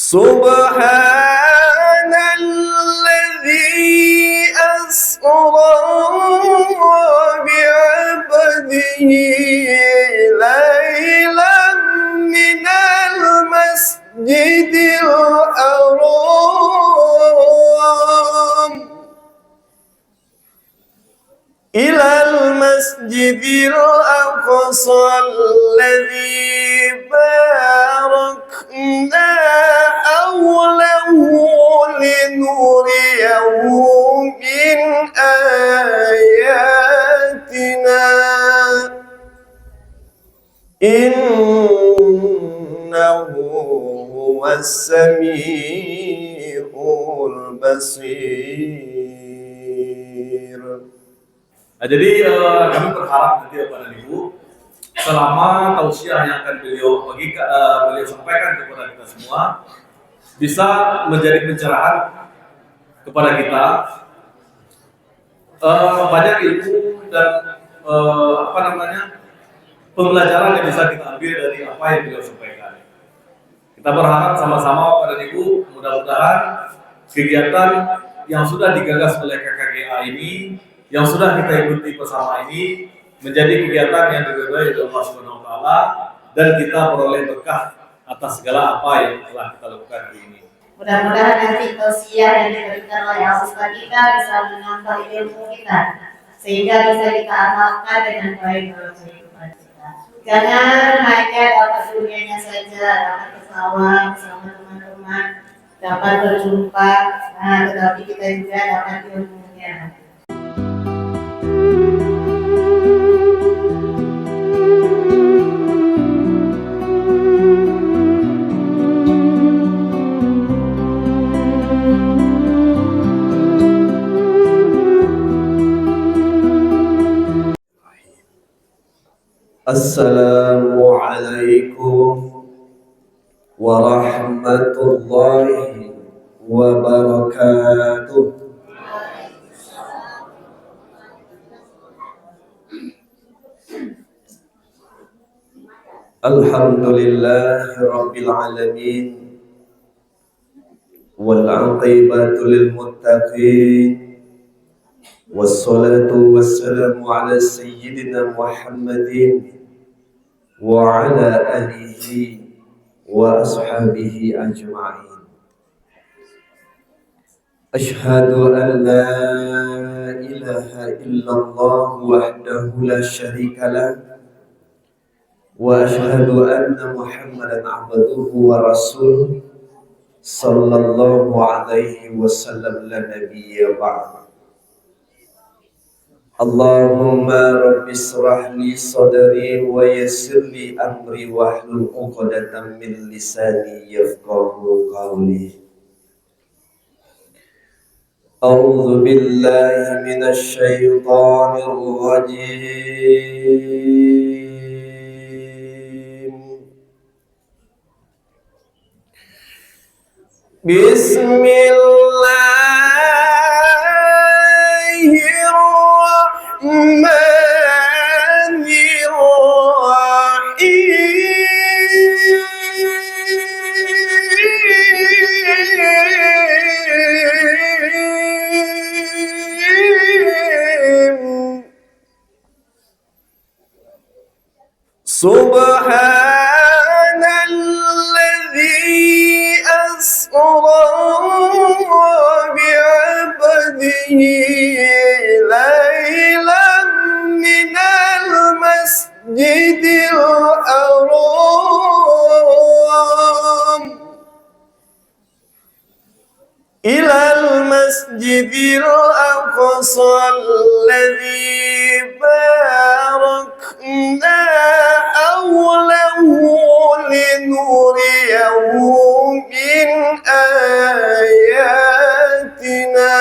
سبحان الذي أسرى بعبده ليلا من المسجد الحرام إلى المسجد الأقصى الذي باركنا حوله لنريه من آياتنا إنه هو السميع البصير. Nah, jadi kami berharap nanti Bapak dan Ibu selama tausiah yang akan beliau sampaikan kepada kita semua bisa menjadi pencerahan kepada kita, banyak ilmu dan pembelajaran yang bisa kita ambil dari apa yang beliau sampaikan. Kita berharap sama-sama Bapak dan Ibu, mudah-mudahan kegiatan yang sudah digagas oleh KKGA ini, yang sudah kita ikuti bersama ini, menjadi kegiatan yang diridhoi oleh Allah Subhanahu wa taala dan kita beroleh berkah atas segala apa yang telah kita lakukan hari ini. Mudah-mudahan nanti tausiah yang diberikan oleh Al-Ustaz kita bisa menambah ilmu kita sehingga bisa kita amalkan dengan baik dalam kehidupan kita. Jangan hanya dapat dunianya saja, dapat bersama teman-teman, dapat berjumpa, tetapi kita juga dapat ilmunya. Assalamualaikum warahmatullahi wabarakatuh. Alhamdulillahi rabbil alamin wal 'aqibatu lil muttaqin wassalatu wassalamu ala sayyidina Muhammadin wa ala alihi wa ashabihi ajma'in. Ashhadu an la ilaha illallah wahdahu la syarika lah wa ashhadu anna Muhammadan abduhu wa rasuluh sallallahu alaihi wasallam la nabiyya ba'd. Allahumma rabbi israh li sadri wa yassir li amri wahlul 'uqdatam min lisani yafqahu qawli. A'udzu billahi minasy syaithanir rajim. Bismillahirrahmanirrahim. Subhanalladzi asra bi'abdihi laylan minal masjidil haram ilal masjidil aqsa alladzi barakna hawlahu linuriyahu min ayatina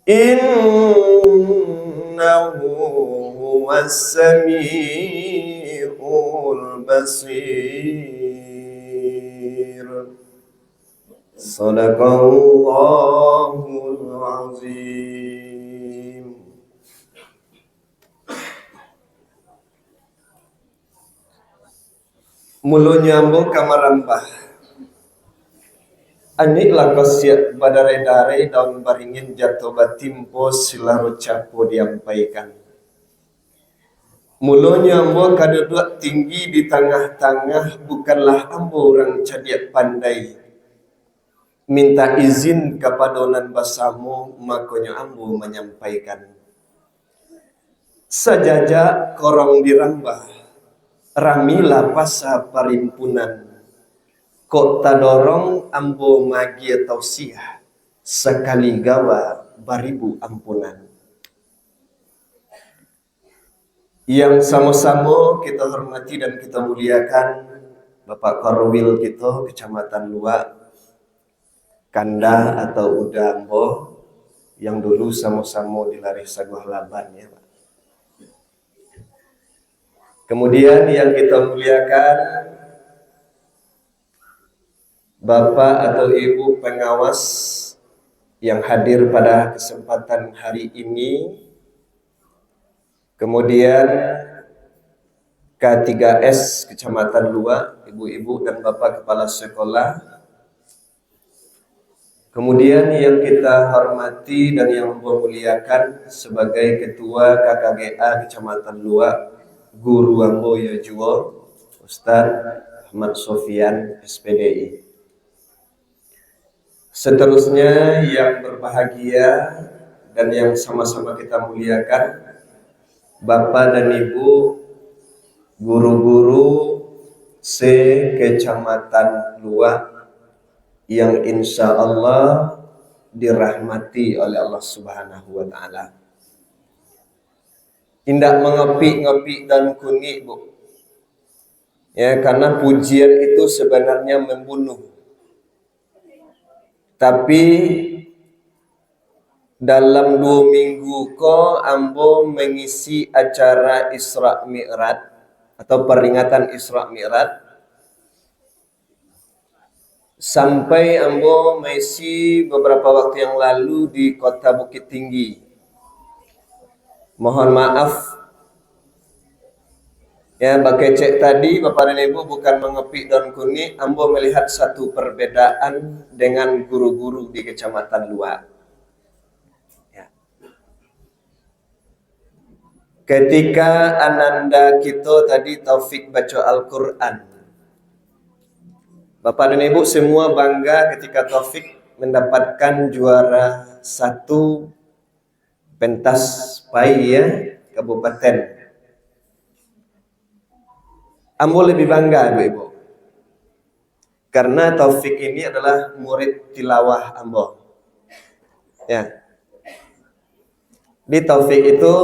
innahu huwas sami'ul basir. Sadaqallahul azim. Mulanya ambo kamarambah. Anik lakas siap badare-dare daun baringin jatuh batimpo silaro capo diampaikan. Mulanya ambo kaduduk tinggi di tengah-tengah, bukanlah ambo orang cadiak pandai. Minta izin kepadonan basamu, makanya ambo menyampaikan. Sajajak korong dirambah, ramilah pasa parimpunan. Kok tadorong ambo magi tausiah, sekali gawa baribu ampunan. Yang sama-sama kita hormati dan kita muliakan Bapak Korwil kita Kecamatan Luak, Kanda atau Udambo, yang dulu sama-sama di Lari Saguh Laban ya Pak. Kemudian yang kita muliakan Bapak atau Ibu pengawas yang hadir pada kesempatan hari ini. Kemudian K3S Kecamatan Luak, Ibu-ibu dan Bapak Kepala Sekolah. Kemudian yang kita hormati dan yang memuliakan sebagai Ketua KKGA Kecamatan Luak, Guru Ambo Yajuwo, Ustadz Ahmad Sofian, SPDI. Seterusnya yang berbahagia dan yang sama-sama kita muliakan, Bapak dan Ibu guru-guru se-Kecamatan Luak yang insya Allah dirahmati oleh Allah Subhanahu wa Ta'ala. Tidak mengepi-ngepi dan kunyit, Bu. Ya, karena pujian itu sebenarnya membunuh. Tapi dalam 2 minggu ambo mengisi acara Isra Mi'raj atau peringatan Isra Mi'raj, sampai ambo mengisi beberapa waktu yang lalu di kota Bukit Tinggi. Mohon maaf ya, pakai cek tadi Bapak dan Ibu bukan mengepik daun kunyit, ambo melihat satu perbedaan dengan guru-guru di Kecamatan Luak. Ya. Ketika ananda kita tadi Taufik baca Al-Quran, Bapak dan Ibu semua bangga ketika Taufik mendapatkan juara 1 pentas PAI ya, Kabupaten. Ambo lebih bangga Ibu-ibu, karena Taufik ini adalah murid tilawah ambo. Ya. Di Taufik itu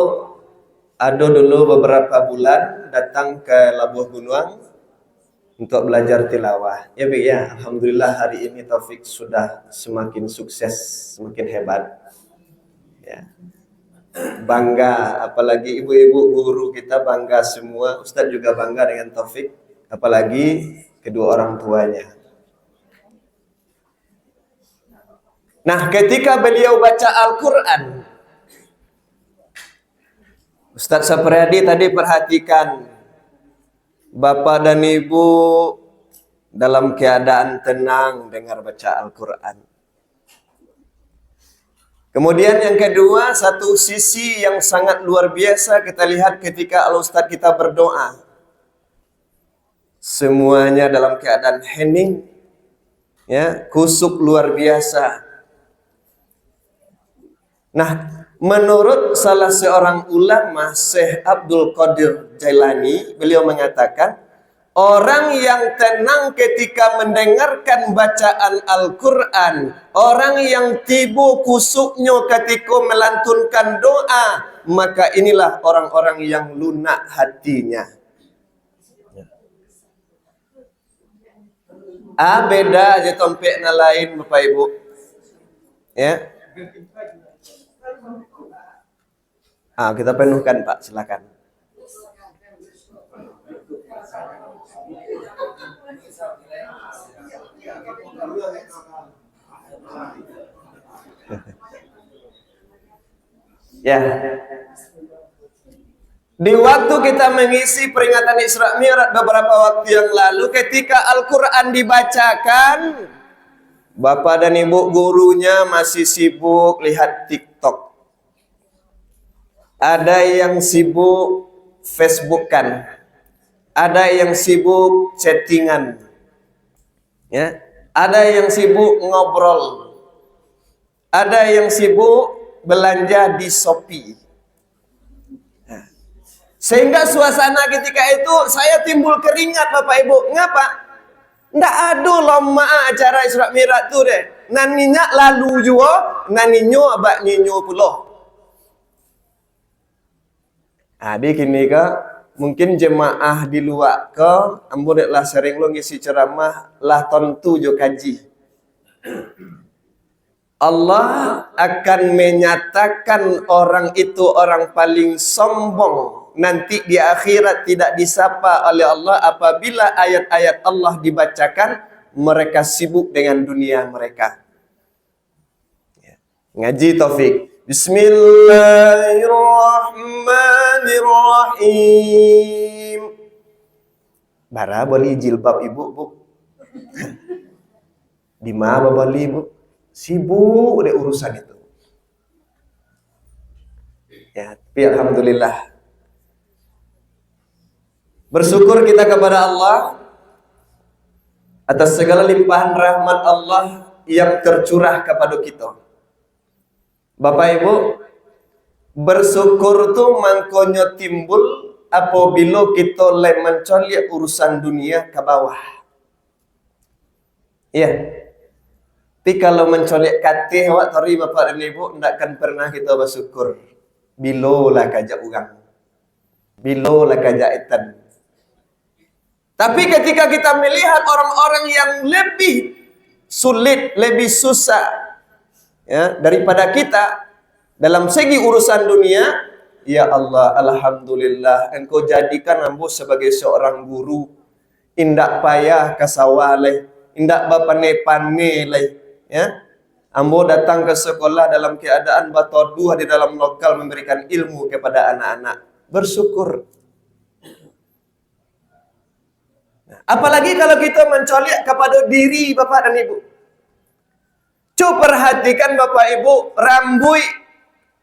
ada dulu beberapa bulan datang ke Labuh Gunuang untuk belajar tilawah. Ya, Bi, ya. Alhamdulillah hari ini Taufik sudah semakin sukses, semakin hebat. Ya. Bangga, apalagi ibu-ibu guru kita bangga semua, Ustadz juga bangga dengan Taufik, apalagi kedua orang tuanya. Nah, ketika beliau baca Al-Quran, Ustadz Sapriyadi tadi perhatikan, Bapak dan Ibu dalam keadaan tenang dengar baca Al-Quran. Kemudian yang kedua, satu sisi yang sangat luar biasa kita lihat ketika Al-Ustadz kita berdoa. Semuanya dalam keadaan hening, ya, kusuk luar biasa. Nah, menurut salah seorang ulama, Syekh Abdul Qadir Jailani, beliau mengatakan, orang yang tenang ketika mendengarkan bacaan Al-Quran, orang yang tibu kusuknya ketika melantunkan doa, maka inilah orang-orang yang lunak hatinya. Beda aja tompeknya lain Bapak Ibu. Ya. Kita penuhkan Pak, silakan. Ya. Di waktu kita mengisi peringatan Isra Mi'raj beberapa waktu yang lalu, ketika Al-Quran dibacakan, bapak dan ibu gurunya masih sibuk lihat TikTok. Ada yang sibuk Facebookan, ada yang sibuk chattingan, ya, ada yang sibuk ngobrol, ada yang sibuk belanja di Shopee. Sehingga suasana ketika itu saya timbul keringat Bapak Ibu. Ngapa? Nggak ada lama acara Isra Mi'raj tu deh. Naninya lalu juga, naninyo abak ninyo pula. Di kini ke mungkin jemaah di luar ke ambo lah sering lo ngisi ceramah lah tentu jo kaji. Allah akan menyatakan orang itu orang paling sombong nanti di akhirat, tidak disapa oleh Allah apabila ayat-ayat Allah dibacakan, mereka sibuk dengan dunia mereka. Ngaji taufik. Bismillahirrahmanirrahim. Bara beli jilbab ibu, Bu. Di mana beli, Bu? Sibuk deh urusan itu. Ya, tapi alhamdulillah. Bersyukur kita kepada Allah atas segala limpahan rahmat Allah yang tercurah kepada kita. Bapak Ibu, bersyukur tu mangkonyo timbul apabila kita mencolek urusan dunia ke bawah. Ya. Tapi kalau mencolek katih awak tari Bapak dan Ibu, tidak akan pernah kita bersyukur. Bilolah kajak orang. Bilolah kajak etan. Tapi ketika kita melihat orang-orang yang lebih sulit, lebih susah ya, daripada kita dalam segi urusan dunia, ya Allah, alhamdulillah, Engkau jadikan ambo sebagai seorang guru, indak payah kasawaleh, indak bapane-pane leh, ya. Ambo datang ke sekolah dalam keadaan batoduh di dalam lokal memberikan ilmu kepada anak-anak. Bersyukur. Apalagi kalau kita mencolek kepada diri Bapak dan Ibu. Coba perhatikan Bapak Ibu, rambut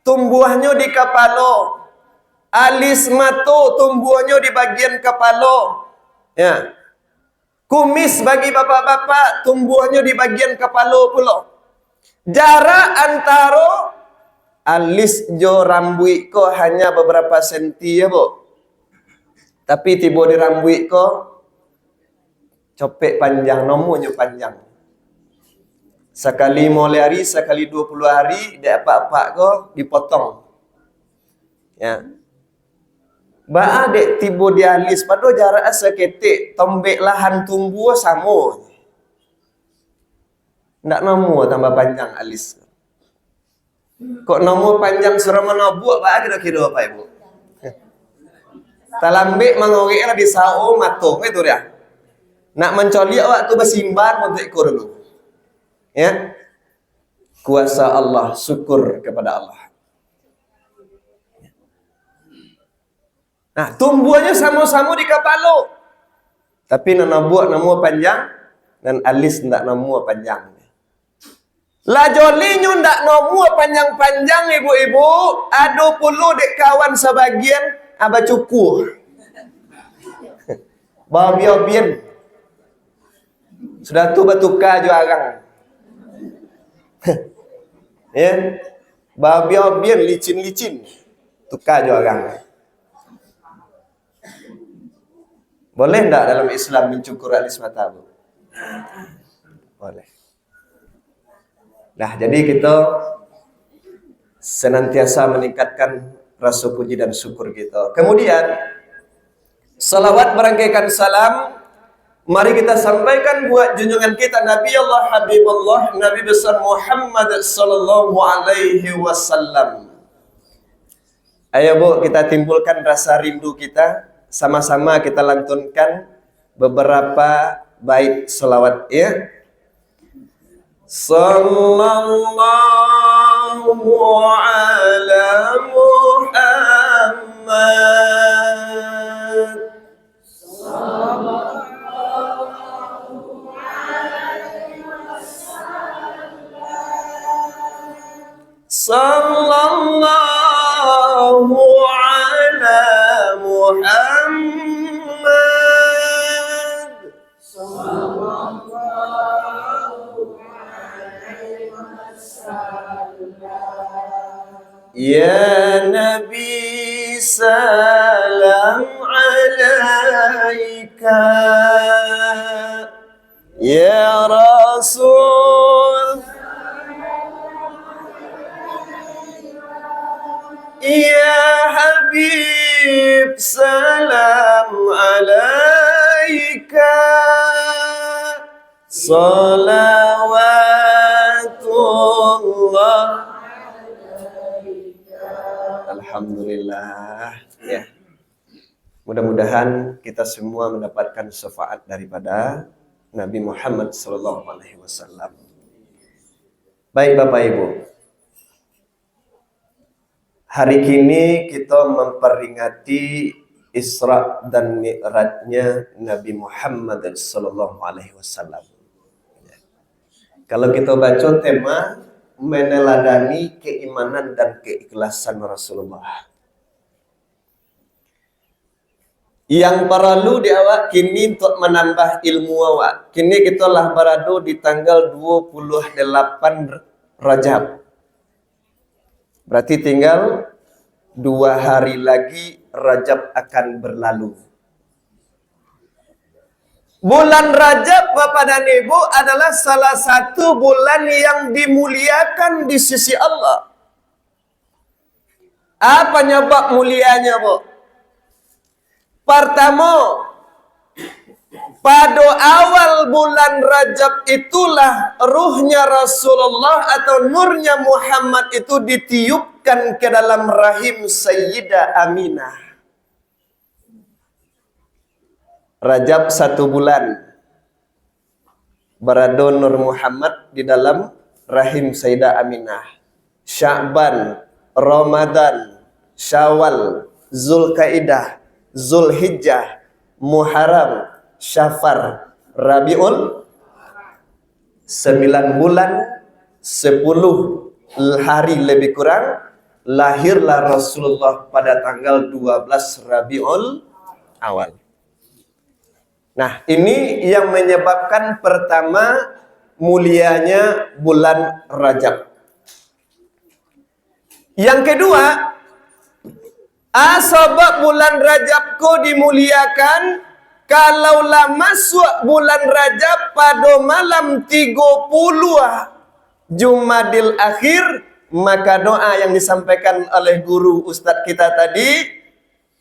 tumbuhnya di kepala, alis mata tumbuhnya di bagian kepala, ya. Kumis bagi bapak-bapak tumbuhnya di bagian kepala pula. Jarak antara alis jo rambut ko hanya beberapa senti ya, Bu. Tapi tiba di rambut ko copek panjang, nomornya panjang. Sekali mulai hari, sekali 20 hari, dia apa-apa ko dipotong. Ya. Ba dek tiba di alis, pada jarak seketik, tombek lahan tumbuh sama. Ndak nomor tambah panjang alis. Kok nomor panjang serama buat ba kira-kira apa Ibu? Talambek mangorek lah di sao matung itu dia. Nak mencoliak waktu bersimbar untuk ikut dulu. Ya. Kuasa Allah, syukur kepada Allah. Nah, tumbuhnya sama-sama di kepala. Tapi nak buat nama panjang dan alis ndak nama panjang. Lah jolinya ndak nama panjang-panjang ibu-ibu, ada puluh dek kawan sebagian aba cukup. Babiobien. Sudah tu bertukar juga orang. Ya. Babiobien licin-licin. Tukar juga orang. Boleh enggak dalam Islam mencukur alis mata, Bu? Boleh. Nah, jadi kita senantiasa meningkatkan rasa puji dan syukur kita. Kemudian, salawat merangkaikan salam, mari kita sampaikan buat junjungan kita Nabi Allah Habibullah, Nabi besar Muhammad sallallahu alaihi wasallam. Ayo Bu, kita timbulkan rasa rindu kita. Sama-sama kita lantunkan beberapa bait selawat ya. Sallallahu ala Muhammad sallallahu ala Muhammad. Ya Nabi salam alaika. Ya Rasul, Ya Habib salam alaika. Salawatullah. Alhamdulillah, ya. Mudah-mudahan kita semua mendapatkan syafaat daripada Nabi Muhammad SAW. Baik Bapak Ibu, hari ini kita memperingati Isra dan Mi'rajnya Nabi Muhammad SAW. Kalau kita baca tema meneladani keimanan dan keikhlasan Rasulullah. Yang perlu diawak kini untuk menambah ilmu awak. Kini kita lah berada di tanggal 28 Rajab. Berarti tinggal 2 hari lagi Rajab akan berlalu. Bulan Rajab Bapak dan Ibu adalah salah satu bulan yang dimuliakan di sisi Allah. Apa nyebab mulianya, Bu? Pertama, pada awal bulan Rajab itulah ruhnya Rasulullah atau nurnya Muhammad itu ditiupkan ke dalam rahim Sayyidah Aminah. Rajab 1 bulan berada Nur Muhammad di dalam rahim Sayyidah Aminah. Sya'ban, Ramadan, Syawal, Zulkaidah, Zulhijjah, Muharram, Syafar, Rabiul, 9 bulan 10 hari lebih kurang lahirlah Rasulullah pada tanggal 12 Rabiul Awal. Nah, ini yang menyebabkan pertama mulianya bulan Rajab. Yang kedua, sebab bulan Rajab ko dimuliakan, kalaulah masuk bulan Rajab pada malam 30 Jumadil Akhir, maka doa yang disampaikan oleh guru Ustadz kita tadi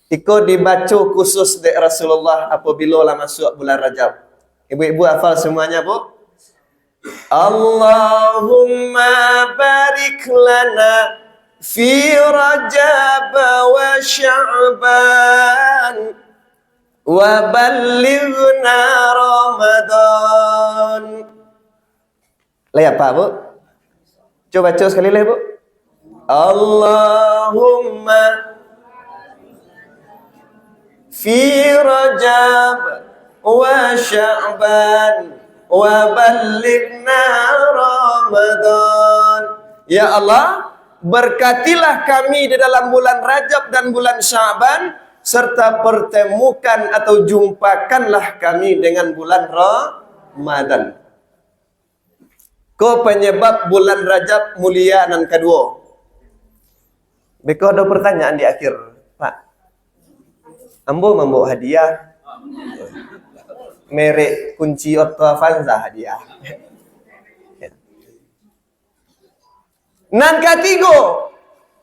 ikut dibaca khusus dari Rasulullah apabila lah masuk bulan Rajab. Ibu-ibu hafal semuanya, Bu? Allahumma barik lana fi Rajab wa Sya'ban wa ballighna Ramadan. Lihat Pak, Bu? Coba baca sekali lagi, Bu. Allahumma fi Rajab wa Sya'ban wa ballighna Ramadan. Ya Allah, berkatilah kami di dalam bulan Rajab dan bulan Sya'ban, serta pertemukan atau jumpakanlah kami dengan bulan Ramadan. Ko penyebab bulan Rajab mulia dan kedua. Beko ada pertanyaan di akhir, Pak. Ambo membawa hadiah. Merek kunci Otto Avanza hadiah. Nan ketiga,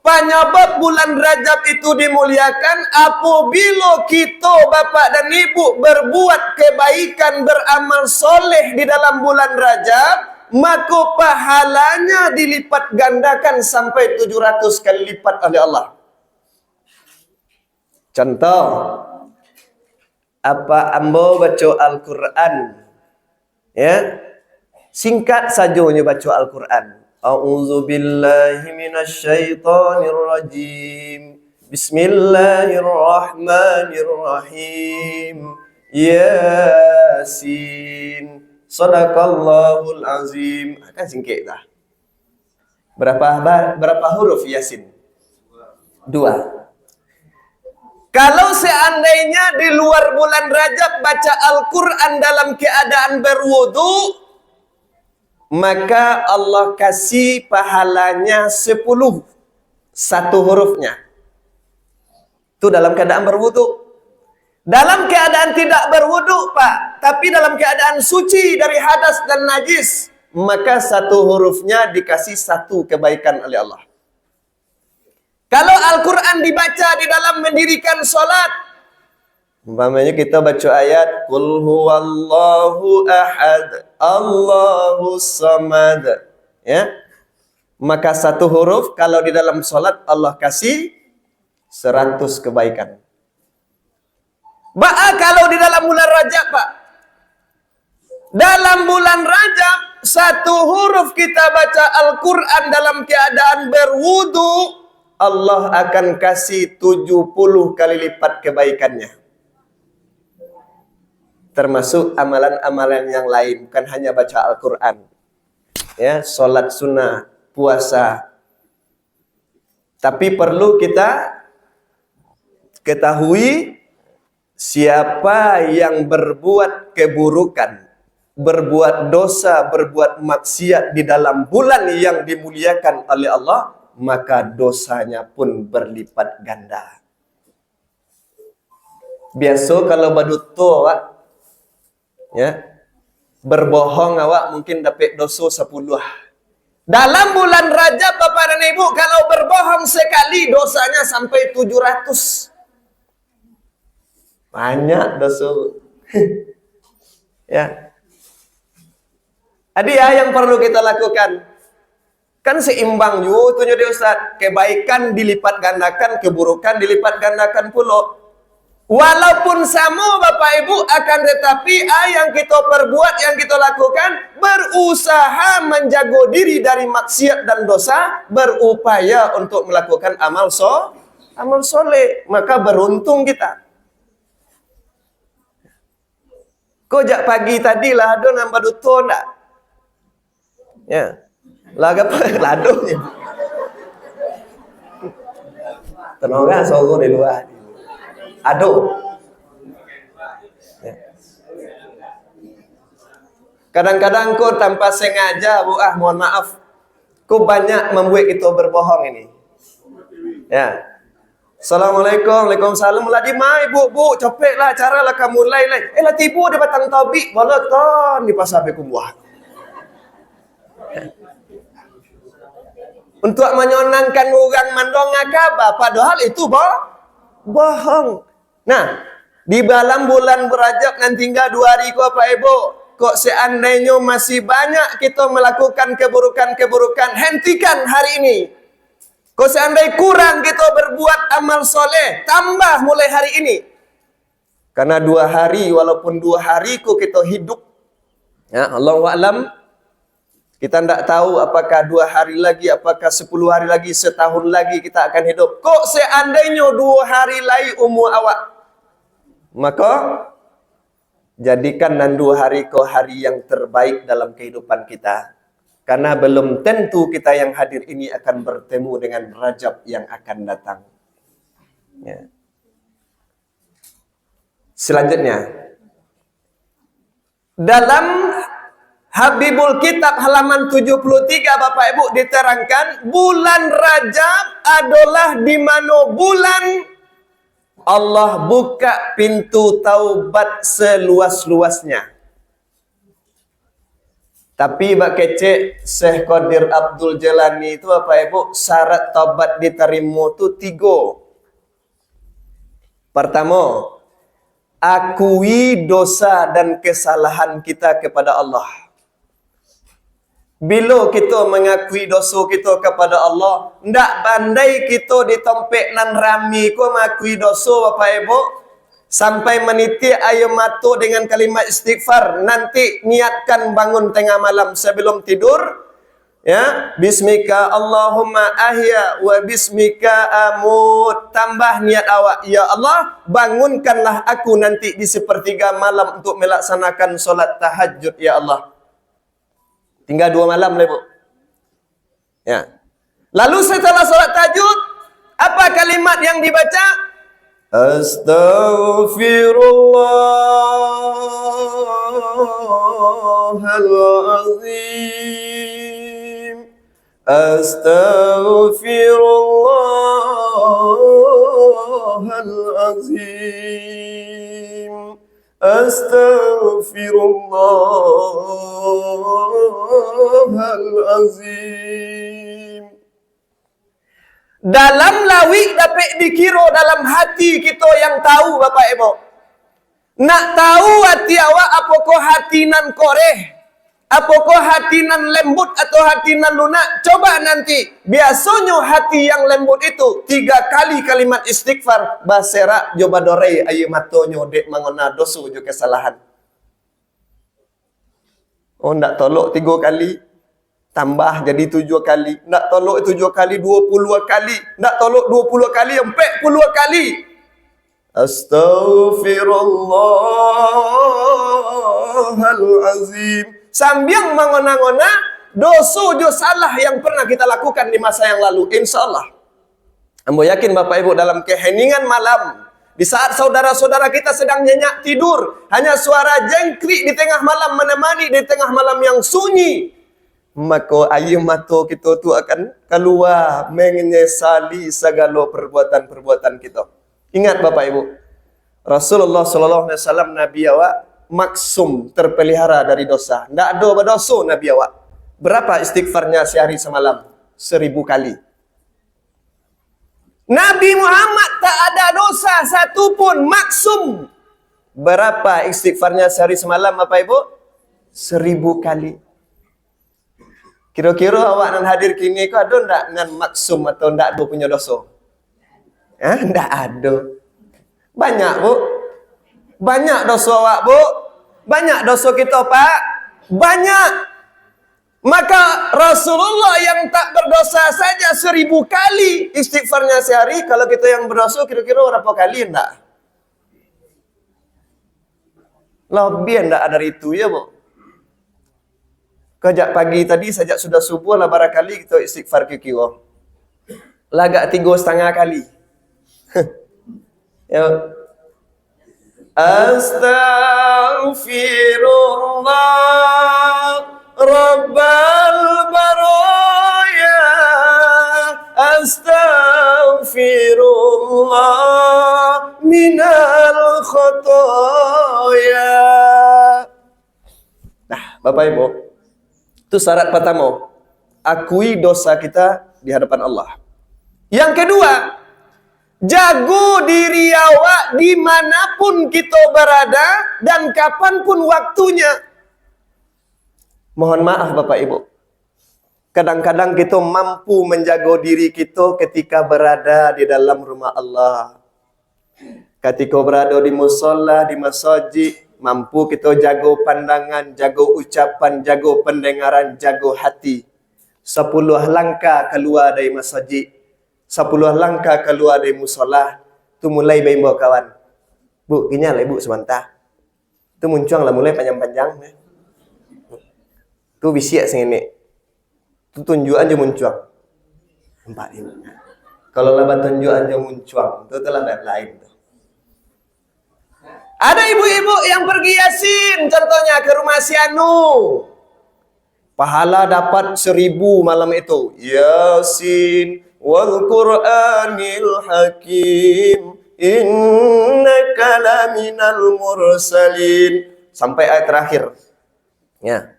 penyebab bulan Rajab itu dimuliakan apabila kita Bapak dan Ibu berbuat kebaikan, beramal soleh di dalam bulan Rajab, maka pahalanya dilipat gandakan sampai 700 kali lipat oleh Allah. Contoh, apa ambo baca Al-Quran, ya, singkat saja baca Al-Quran. A'udzu billahi minasyaitonir rajim. Bismillahirrahmanirrahim. Yasin. Shadaqallahul azim. Kan singkat dah. Berapa huruf Yasin? 2. Kalau seandainya di luar bulan Rajab baca Al-Quran dalam keadaan berwudu, maka Allah kasih pahalanya 10. 1 hurufnya. Itu dalam keadaan berwudu. Dalam keadaan tidak berwudu, Pak, tapi dalam keadaan suci dari hadas dan najis, maka 1 hurufnya dikasih 1 kebaikan oleh Allah. Kalau Al-Quran dibaca di dalam mendirikan solat, umpamanya kita baca ayat Qul huwallahu ahad, Allahu samad, ya, maka 1 huruf kalau di dalam solat Allah kasih 100 kebaikan. Kalau di dalam bulan Rajab, Pak, dalam bulan Rajab 1 huruf kita baca Al-Quran dalam keadaan berwudu, Allah akan kasih 70 kali lipat kebaikannya. Termasuk amalan-amalan yang lain, bukan hanya baca Al-Quran. Ya, sholat sunnah, puasa. Tapi perlu kita ketahui, siapa yang berbuat keburukan, berbuat dosa, berbuat maksiat di dalam bulan yang dimuliakan oleh Allah, maka dosanya pun berlipat ganda. Biasa kalau baduto awak, ya, berbohong awak mungkin dapat dosa 10. Dalam bulan Rajab, Bapak dan Ibu, kalau berbohong sekali dosanya sampai 700. Banyak dosa. Ya. Hadiah yang perlu kita lakukan. Kan seimbang juga tunjuk dia Ustaz. Kebaikan dilipat gandakan, keburukan dilipat gandakan pula. Walaupun sama Bapak Ibu, akan tetapi yang kita perbuat, yang kita lakukan, berusaha menjaga diri dari maksiat dan dosa, berupaya untuk melakukan amal soleh, maka beruntung kita. Kojak pagi tadi lah ada nambah duto ndak? Ya. Laga apa ladonya? Tenang solo di luar. Aduh. Ya. Kadang-kadang kau tanpa sengaja, Bu, mohon maaf, kau banyak membuat kita berbohong ini. Ya. Assalamualaikum, waalaikumsalam. Lah di mai, Bu, cepet lah cara lah kamu mulai lah. Lah tipu di batang tobi, boleh ton di pasar bekumbuah. Untuk menyonangkan orang mandong ngakaba, padahal itu bohong. Nah, di dalam bulan Rajab nanti tinggal 2 hari kok Pak Ibu. Kok seandainya masih banyak kita melakukan keburukan-keburukan, hentikan hari ini. Kok seandainya kurang kita berbuat amal soleh, tambah mulai hari ini. Karena 2 hari, walaupun 2 hari kok kita hidup. Ya, Allahu a'lam. Kita tidak tahu apakah 2 hari lagi, apakah 10 hari lagi, setahun lagi kita akan hidup. Kok seandainya 2 hari lagi umur awak, maka jadikan dan 2 hari kau hari yang terbaik dalam kehidupan kita. Karena belum tentu kita yang hadir ini akan bertemu dengan Rajab yang akan datang. Ya. Selanjutnya, dalam Habibul Kitab halaman 73 Bapak Ibu diterangkan, bulan Rajab adalah di mana bulan Allah buka pintu taubat seluas-luasnya. Tapi Pak Kecek, Syekh Qadir Abdul Jalani itu Bapak Ibu, syarat taubat diterima itu 3. Pertama, akui dosa dan kesalahan kita kepada Allah. Bila kita mengakui dosa kita kepada Allah, ndak bandai kita ditompek nan rami ko mengakui dosa Bapak Ibu, sampai menitik air mata dengan kalimat istighfar. Nanti niatkan bangun tengah malam sebelum tidur, ya, bismika Allahumma ahya wa bismika amut. Tambah niat awak, ya Allah, bangunkanlah aku nanti di sepertiga malam untuk melaksanakan solat tahajud, ya Allah. Tinggal 2 malam lah, Bu. Ya. Lalu setelah sholat tahajud, apa kalimat yang dibaca? Astaghfirullahaladzim. Astaghfirullahaladzim. Astaghfirullahaladzim. Dalam lawik dapat dikira dalam hati kita yang tahu Bapak Ibu. Nak tahu hati awak apakah hati nan koreh, apakah hati nan lembut atau hati nan lunak? Coba nanti. Biasanya hati yang lembut itu 3 kali kalimat istighfar basera jo badore ayu matonyo dek mangona dosu jo kesalahan. Oh ndak tolok 3 kali. Tambah jadi 7 kali. Nak tolok 7 kali 20 kali. Nak tolok 20 kali 40 kali. Astaghfirullahalazim. Sambil mengona-ngona dosa jo salah yang pernah kita lakukan di masa yang lalu. Insyaallah. Ambo yakin Bapak Ibu dalam keheningan malam, di saat saudara-saudara kita sedang nyenyak tidur, hanya suara jengkrik di tengah malam menemani di tengah malam yang sunyi, maka air mata kita tu akan keluar menyesali segala perbuatan-perbuatan kita. Ingat Bapak Ibu, Rasulullah sallallahu alaihi wasallam Nabi awak maksum, terpelihara dari dosa. Tidak ada berdosa Nabi awak. Berapa istighfarnya sehari semalam? 1000 kali. Nabi Muhammad tak ada dosa satu pun, maksum. Berapa istighfarnya sehari semalam Bapak Ibu? 1000 kali. Kira-kira awak nan hadir kini kau ada ndak nan maksum atau ndak ada punya dosa? Ndak ada. Banyak Bu. Banyak dosa awak Bu. Banyak dosa kita Pak. Banyak. Maka Rasulullah yang tak berdosa saja 1000 kali istighfarnya sehari. Kalau kita yang berdosa kira-kira berapa kali ndak? Lebih ndak dari itu ya Bu. Kejap pagi tadi, sejak sudah subuh lah barangkali kita istighfar kira-kira. Lagak 3,5 kali. Ya. Astaghfirullah Rabbal baraya. Astaghfirullah minal khotoya. Nah, Bapak Ibu, itu syarat pertama. Akui dosa kita di hadapan Allah. Yang kedua, jago diri awak dimanapun kita berada dan kapanpun waktunya. Mohon maaf Bapak Ibu. Kadang-kadang kita mampu menjaga diri kita ketika berada di dalam rumah Allah. Ketika berada di musholla, di masjid, mampu kita jaga pandangan, jaga ucapan, jaga pendengaran, jaga hati. 10 langkah keluar dari masjid, 10 langkah keluar dari musholla, tu mulai bawa kawan. Bu, kenyal ibu sebentar. Tu muncung lah mulai panjang-panjang. Tu bisiak sengene. Tu tunjuk aja muncung. 4 Kalau lebat tunjuk aja muncung, tu telah lain tu. Ada ibu-ibu yang pergi Yasin, contohnya ke rumah si Anu. Pahala dapat 1000 malam itu. Yasin wal Qur'anil Hakim innaka laminal mursalin. Sampai ayat terakhir. Ya.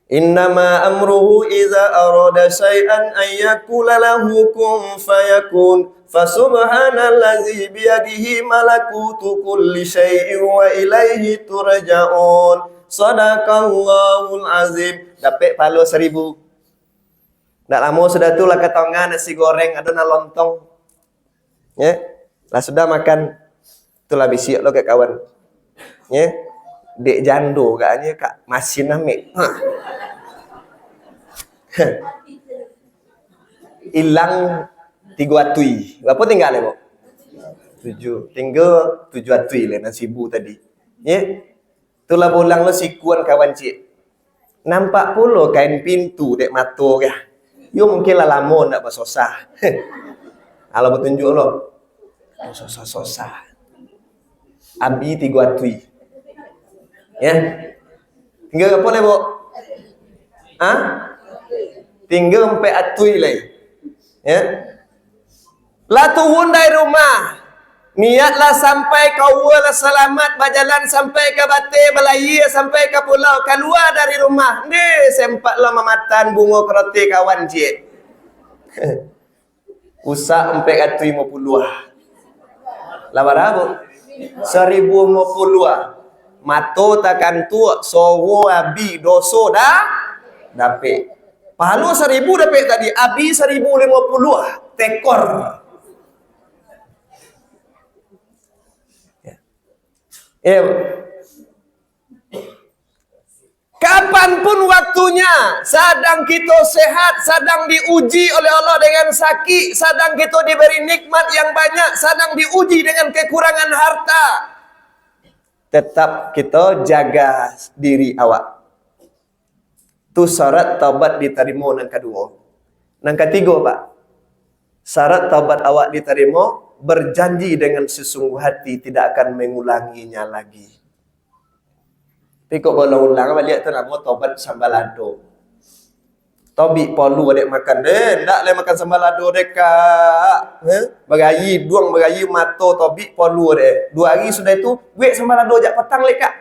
Innama amruhu idza arada syai'an ay yaqula lahu kun fayakun. Fasubhanallazi biyadihi malakutu kulli syai'in wa ilaihi turja'un. Sadaqallahul azim. Dapat pahala 1000. Tak lama sudah tu lah ketongan nasi goreng ada na lontong. Ya. Lah sudah makan. Itulah bisiak lo ke kawan. Ya. Dek jando katnya kak masin amik. Hilang 3 atui. Berapa tinggal ya, Bu? 7. Tinggal 7 atui lah nasi bu tadi. Ya. Itulah pulang lo sikuan kawan cik. Nampak pula kain pintu dek mata kah. Yo mungkin lah lama ndak bersosah. Kalau bertunjuk lo. Sosah. Abi 3 atui. Ya. Tinggal apa le, Bu? Hah? Tinggal 4 atui le. Ya. Lah turun dari rumah. Niatlah sampai kawal selamat berjalan sampai ke Bate Belaya sampai ke pulau, keluar dari rumah ni sempatlah mematan bunga keroti kawan cik. Usah 450. Lah berapa? 1050. Mato takkan tua sowo abi doso dah dapet. Pahala 1000 dapet tadi, abi 1050 tekor. Kapanpun waktunya, sedang kita sehat, sedang diuji oleh Allah dengan sakit, sedang kita diberi nikmat yang banyak, sedang diuji dengan kekurangan harta, tetap kita jaga diri awak. Tu syarat taubat diterima yang kedua. Yang ketiga, Pak, syarat taubat awak diterima, berjanji dengan sesungguh hati tidak akan mengulanginya lagi. Tapi kok ulang-ulang balik tu nama taubat sambalado. Tobi polu adek makan ndak le makan sambalado dekat. Bagayi duang bagayi mato tobi polu adek. 2 hari sudah itu wek sambalado jak petang le kak.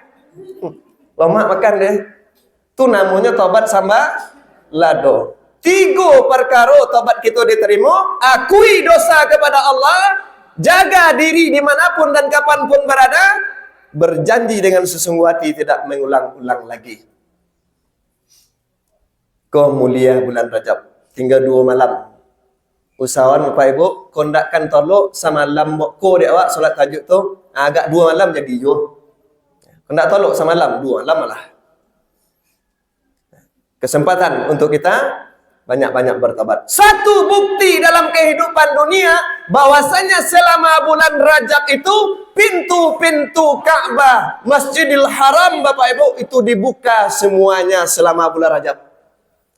Lama makan deh. Tu namanya taubat sambalado. 3 perkara taubat kita diterima, akui dosa kepada Allah, jaga diri dimanapun dan kapanpun berada, berjanji dengan sesungguh hati tidak mengulang-ulang lagi. Kau mulia bulan Rajab, tinggal 2 malam. Usahawan Bapak Ibu, kondakkan tolok sama malam ko dia awak solat tahajud tu, agak 2 malam jadi yo. Kondak tolok sama malam 2 malam malah. Kesempatan untuk kita banyak-banyak bertobat. Satu bukti dalam kehidupan dunia bahwasanya selama bulan Rajab itu pintu-pintu Ka'bah, Masjidil Haram Bapak Ibu itu dibuka semuanya selama bulan Rajab.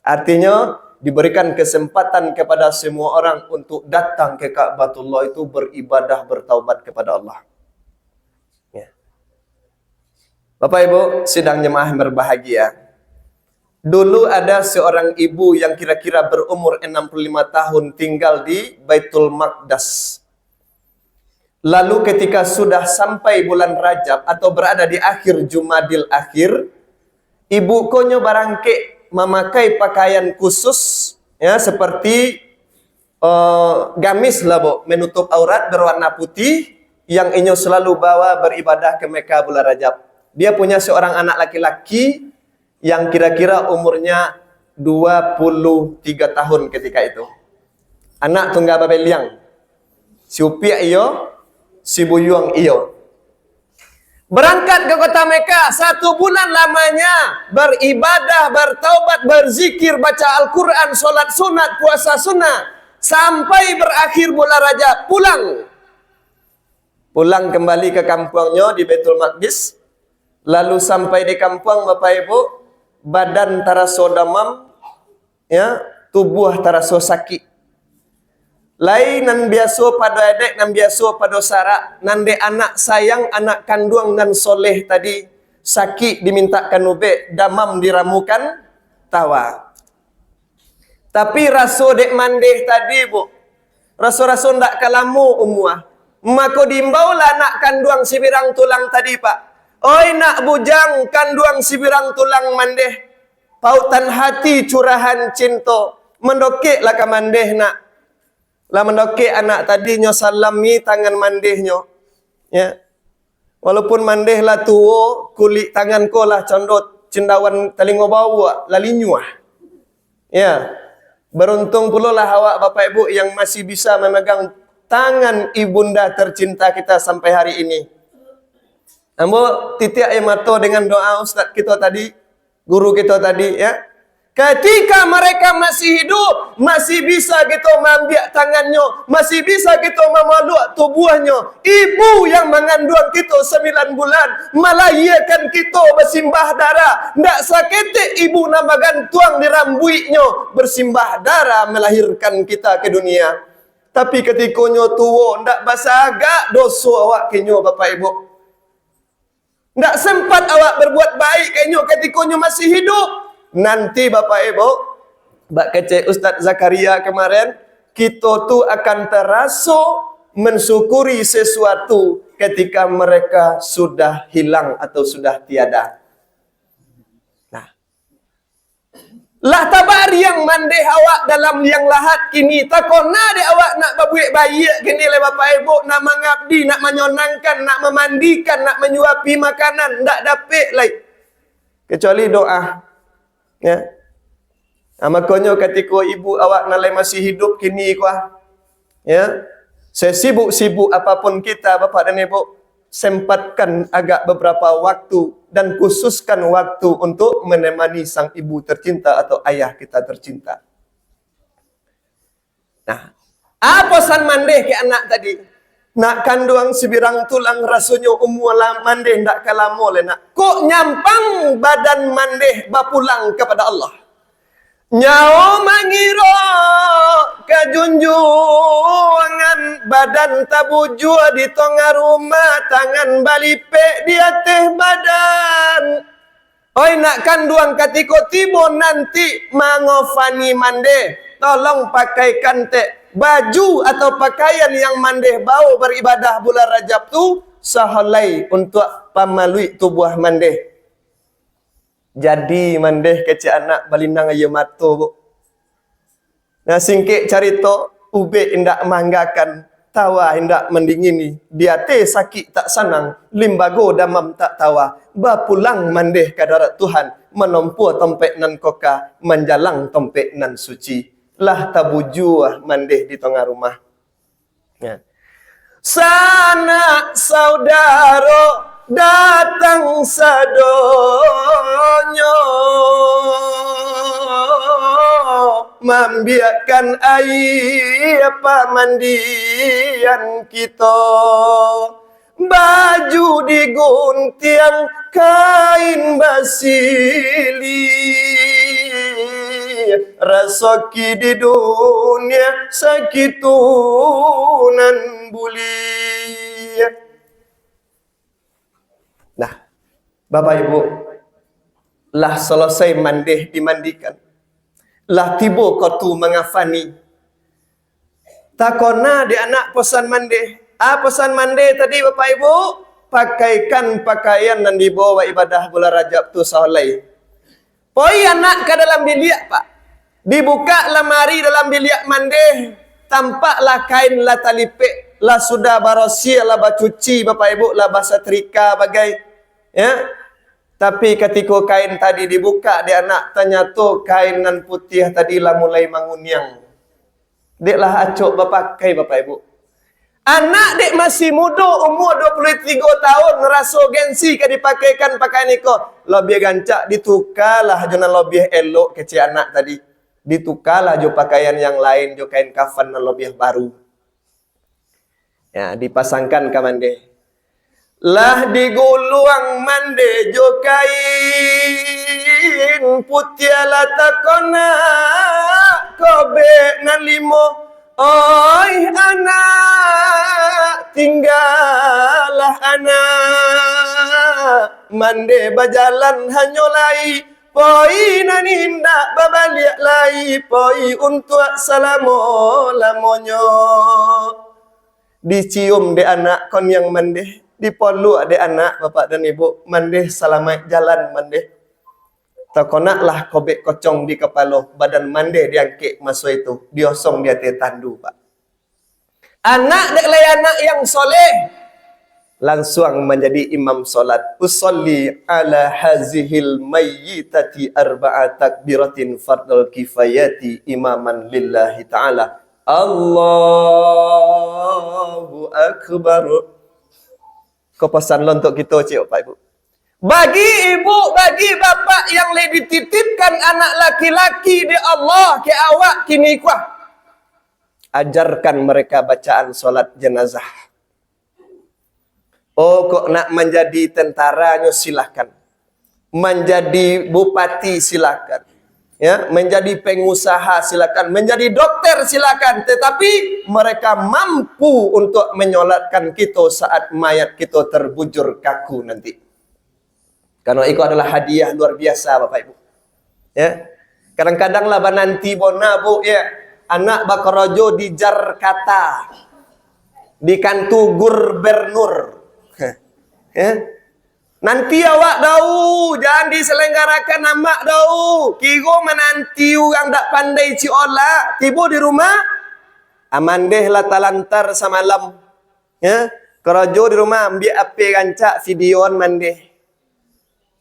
Artinya diberikan kesempatan kepada semua orang untuk datang ke Ka'batullah itu beribadah, bertaubat kepada Allah. Ya. Bapak Ibu, sidang jemaah yang berbahagia. Dulu ada seorang ibu yang kira-kira berumur 65 tahun tinggal di Baitul Maqdas. Lalu ketika sudah sampai bulan Rajab atau berada di akhir Jumadil Akhir, ibu konyo barangke memakai pakaian khusus ya seperti gamis lah, Bu, menutup aurat berwarna putih yang inyo selalu bawa beribadah ke Mekah bulan Rajab. Dia punya seorang anak laki-laki yang kira-kira umurnya 23 tahun ketika itu. Anak tunggal babeliang. Si Upiak iyo, si Buyuang iyo. Berangkat ke kota Mekah 1 bulan lamanya, beribadah, bertaubat, berzikir, baca Al-Quran, solat sunat, puasa sunnah, sampai berakhir bulan Rajab, pulang kembali ke kampungnya di Baitul Maqdis. Lalu sampai di kampung Bapak Ibu, badan taraso damam, ya, tubuh taraso sakit. Lain nan biasa pada adek, nan biasa pada sarak, nan de anak sayang, anak kandung nan soleh tadi sakit dimintakan ubek, damam diramukan tawa. Tapi raso dek mandeh tadi, Bu, raso-raso ndak kalamu umuah. Maka diimbaulah anak kandung sibirang tulang tadi, Pak. Oi nak bujang kanduang sibirang tulang mandeh, pautan hati curahan cinta, mendokek lah ke mandeh nak. Lah mendokek anak tadi nyo salami tangan mandeh nyo. Ya. Walaupun mandeh lah tuo, kulit tangan ko lah condot cendawan telingo bawah lalinyuah. Ya. Beruntung pula lah awak Bapak Ibu yang masih bisa memegang tangan ibunda tercinta kita sampai hari ini. Ambo titik air mata dengan doa ustaz kita tadi, guru kita tadi, ya. Ketika mereka masih hidup, masih bisa kita mengambil tangannya, masih bisa kita memeluk tubuhnya. Ibu yang mengandung kita 9 bulan, melahirkan kita bersimbah darah. Tak saketik ibu nama gantuang di rambuitnya, bersimbah darah melahirkan kita ke dunia. Tapi ketika nyo tua, tak basa agak dosa awak kenyo Bapak Ibu. Tak sempat awak berbuat baik kenyo ketika nyo masih hidup. Nanti Bapak Ibu, bak kecek Ustaz Zakaria kemarin, kita tu akan terasa mensyukuri sesuatu ketika mereka sudah hilang atau sudah tiada. Nah, lah tabar yang mandeh awak dalam liang lahat kini, takona de awak nak berbuat baik kini le Bapak Ibu, nak mengabdi, nak menyonangkan, nak memandikan, nak menyuapi makanan, tak dapat lagi. Kecuali doa. Ya. Makanya ketika ibu awak nalai masih hidup kini kuah. Ya. Sesibuk-sibuk apapun kita Bapak dan Ibu, sempatkan agak beberapa waktu dan khususkan waktu untuk menemani sang ibu tercinta atau ayah kita tercinta. Nah, apa pesan mandeh ke anak tadi? Nak kandung sebirang tulang rasanya umur mandeh ndak kalamo le nak. Kok nyampang badan mandeh bapulang kepada Allah. Nyao mangiro kajunjungan badan tabujua di tengah rumah tangan balipe di atas badan. Oi nak kandung katiko tibo nanti mangofani mandeh. Tolong pakaikan baju atau pakaian yang mandeh bau beribadah bulan Rajab tu sahalai untuk pamalui tubuh mandeh. Jadi mandeh kecil anak balinang ayo mato bu. Nah singkik carito ube indak manggakan, tawa indak mendingini, dia te sakit tak sanang, limbago damam tak tawa, bapulang mandeh kadarat Tuhan, menompu tompek nan koka, menjalang tompek nan suci. Lah tabujuah mandeh di tengah rumah. Ya. Sana saudara datang sadonyo membiarkan air pamandian kita. Baju digunting kain basili, rasaki di dunia sakitunan buli. Nah, Bapak Ibu, lah selesai mandeh dimandikan, lah tiba kotu mengafani. Takona di anak pesan mandeh. Pesan mandeh tadi Bapak Ibu, pakaikan pakaian dan dibawa ibadah bulan Rajab tu sahlai. Poi anak ke dalam bilik Pak. Dibuka lemari dalam bilik mandeh, tampaklah kain lah talipik, lah sudah barosia, lah bacuci Bapak Ibu, lah basatrika bagai. Ya. Tapi ketika kain tadi dibuka, dia anak tanya tu kain nan putih tadi lah mulai mangunyang. Dek lah acok bapakai Bapak Ibu. Anak dek masih muda, umur 23 tahun, ngerasa gengsi ke dipakaikan pakaian niko. Lebih gancak ditukarlah jona lebih elok kecil anak tadi. Ditukarlah jo pakaian yang lain, jo kain kafan yang lebih baru. Ya, dipasangkan ke mande. Lah diguluang mande jo kain putih la takona kobe nan limo. Oi anak, tinggallah anak, mande bajalan hanyolai, poi naninda babaliak lai, poi untuk salamo lamonyo. Dicium de anak kon yang mande, dipoluk de anak bapak dan ibu, mande selamat jalan mande. Takonaklah kobek kocong di kepala, badan mandeh diangkit masa itu, diosong dia tandu Pak. Anak deklai anak yang soleh, langsung menjadi imam solat. Usolli ala hazihil mayyitati arba'a takbiratin fardal kifayati imaman lillahi ta'ala. Allahu Akbar. Kau pesan lo untuk kita cik Pak Ibu. Bagi ibu, bagi bapak yang lebih dititipkan anak laki-laki di Allah ke awak kini kuah. Ajarkan mereka bacaan solat jenazah. Oh, kok nak menjadi tentaranya silahkan. Menjadi bupati silakan. Ya, menjadi pengusaha silakan, menjadi dokter silakan, tetapi mereka mampu untuk menyolatkan kita saat mayat kita terbujur kaku nanti. Karena itu adalah hadiah luar biasa Bapak Ibu. Ya. Kadang-kadang lah nanti bona bu ya, anak bakrojo di Jakarta, di kantu gubernur. Ya. Nanti awak dau, jangan diselenggarakan amak dau. Kiro menanti orang tak pandai ciola, tiba di rumah, aman deh lah talantar semalam. Ya, kerojo di rumah ambil api rancak videon mandeh.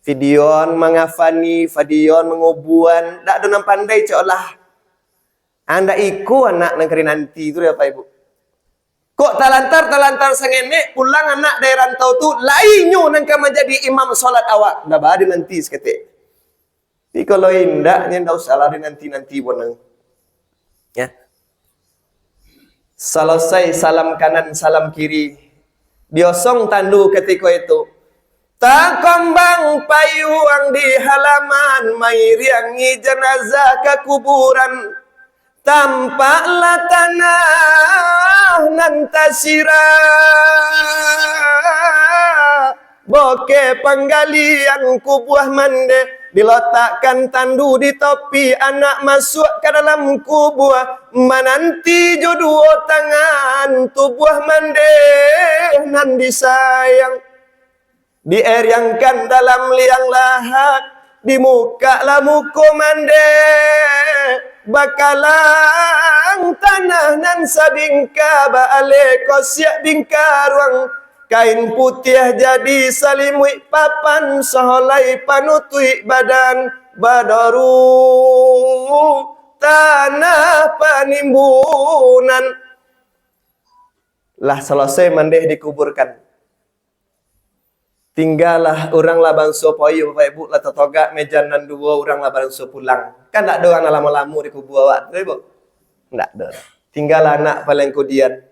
Videon mengafani, videon mengubuan, tak ada pandai ciola. Anda iku anak negeri nanti itu ya Pak Ibu. Kok talantar sengenek pulang anak dari rantau tu lainnya nangka menjadi imam solat awak. Dah badi nanti seketik. Tapi kalau indaknya ndak usah lari nanti bonang. Ya. Selesai salam kanan salam kiri. Diosong tandu ketika itu. Tak kembang payung di halaman mairiangi jenazah ke kuburan. Tampaklah tanah nan tasira, boke penggalian kubuah mande, diletakkan tandu di topi anak masuk ke dalam kubuah, menanti jodoh tangan tubuh mande nan disayang, dieryangkan dalam liang lahat, di muka lah muka mande. Bakalang tanah nan sabingka baale kosiak bingkaruang kain putih jadi salimui papan saholai panutui badan badaru tanah panimbunan. Lah selesai mandeh dikuburkan. Tinggallah orang lah bangsa poyo Bapak Ibu lah tetogak meja nan dua orang lah bangsa pulang. Kan tak ada orang lama-lama di kubu awak, Ibu. Tak ada. Tinggal anak paling kudian.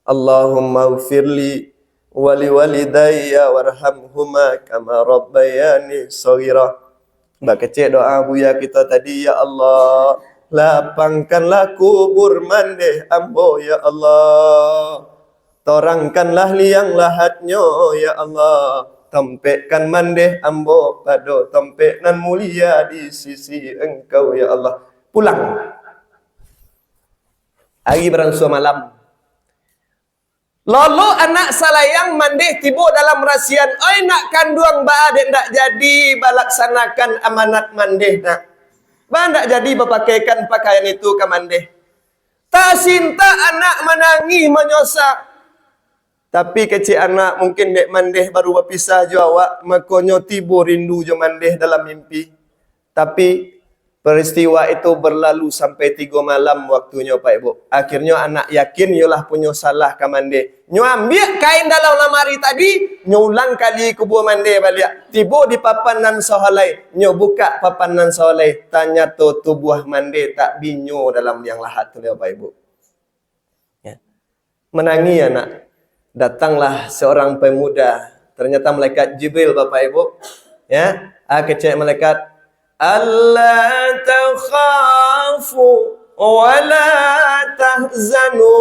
Allahumma ufirli wali walidayya warhamhuma kama rabbayani shaghira. Mbak kecil doa buya kita tadi, ya Allah, lapangkanlah kubur mandeh ambo ya Allah. Torangkanlah liang lahatnya ya Allah. Tempekkan mandeh ambo pada tempek nan mulia di sisi engkau ya Allah. Pulang. Hari beransur malam. Lalu anak salayang mandeh tiba dalam rasian. Oi nak kanduang ba adek ndak jadi balaksanakan amanat mandeh nak. Ba ndak jadi berpakaikan pakaian itu ke mandeh. Tak cinta anak menangi menyosak. Tapi kecil anak mungkin dek mandeh baru berpisah jo awak, makonyo tibo rindu jo mandeh dalam mimpi. Tapi peristiwa itu berlalu sampai 3 malam waktunya Pak Ibu. Akhirnya anak yakin yolah punya salah ke mandeh. Nyo ambil kain dalam lemari tadi, nyo ulang kali kubur mandeh balik. Tibo di papan nan sahalai, nyo buka papan nan sahalai, tanya tu tubuh mandeh tak binyo dalam liang lahat tu Pak Ibu. Ya. Menangi anak. Datanglah seorang pemuda, ternyata malaikat Jibril Bapak Ibu, ya, kecek malaikat, alla takhafu wa la tahzanu,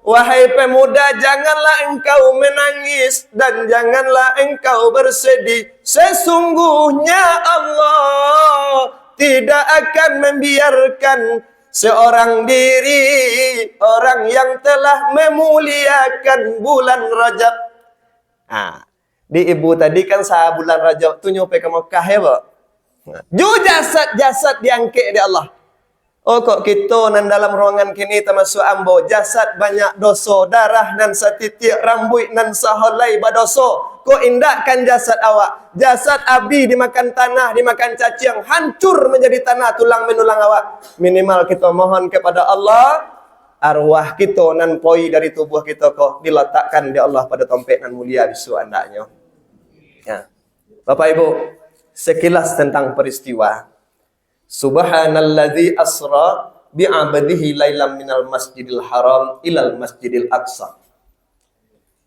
wahai pemuda janganlah engkau menangis dan janganlah engkau bersedih, sesungguhnya Allah tidak akan membiarkan seorang diri, orang yang telah memuliakan bulan Rajab. Di ibu tadi kan sah bulan Rajab tu nyampe ke Mekah ya, Pak. Ju jasad diangkat di Allah. Oh kok kita nan dalam ruangan kini termasuk ambo jasad banyak dosa, darah nan setitik rambut nan saholai badoso. Kok indahkan jasad awak. Jasad abi dimakan tanah, dimakan cacing, hancur menjadi tanah tulang menulang awak. Minimal kita mohon kepada Allah, arwah kita nan poi dari tubuh kita kok diletakkan di Allah pada tompek nan mulia bisu andaknya. Ya. Bapak Ibu, sekilas tentang peristiwa. Subhanalladzi asra bi'abdihi lailam minal masjidil haram ilal masjidil aqsa.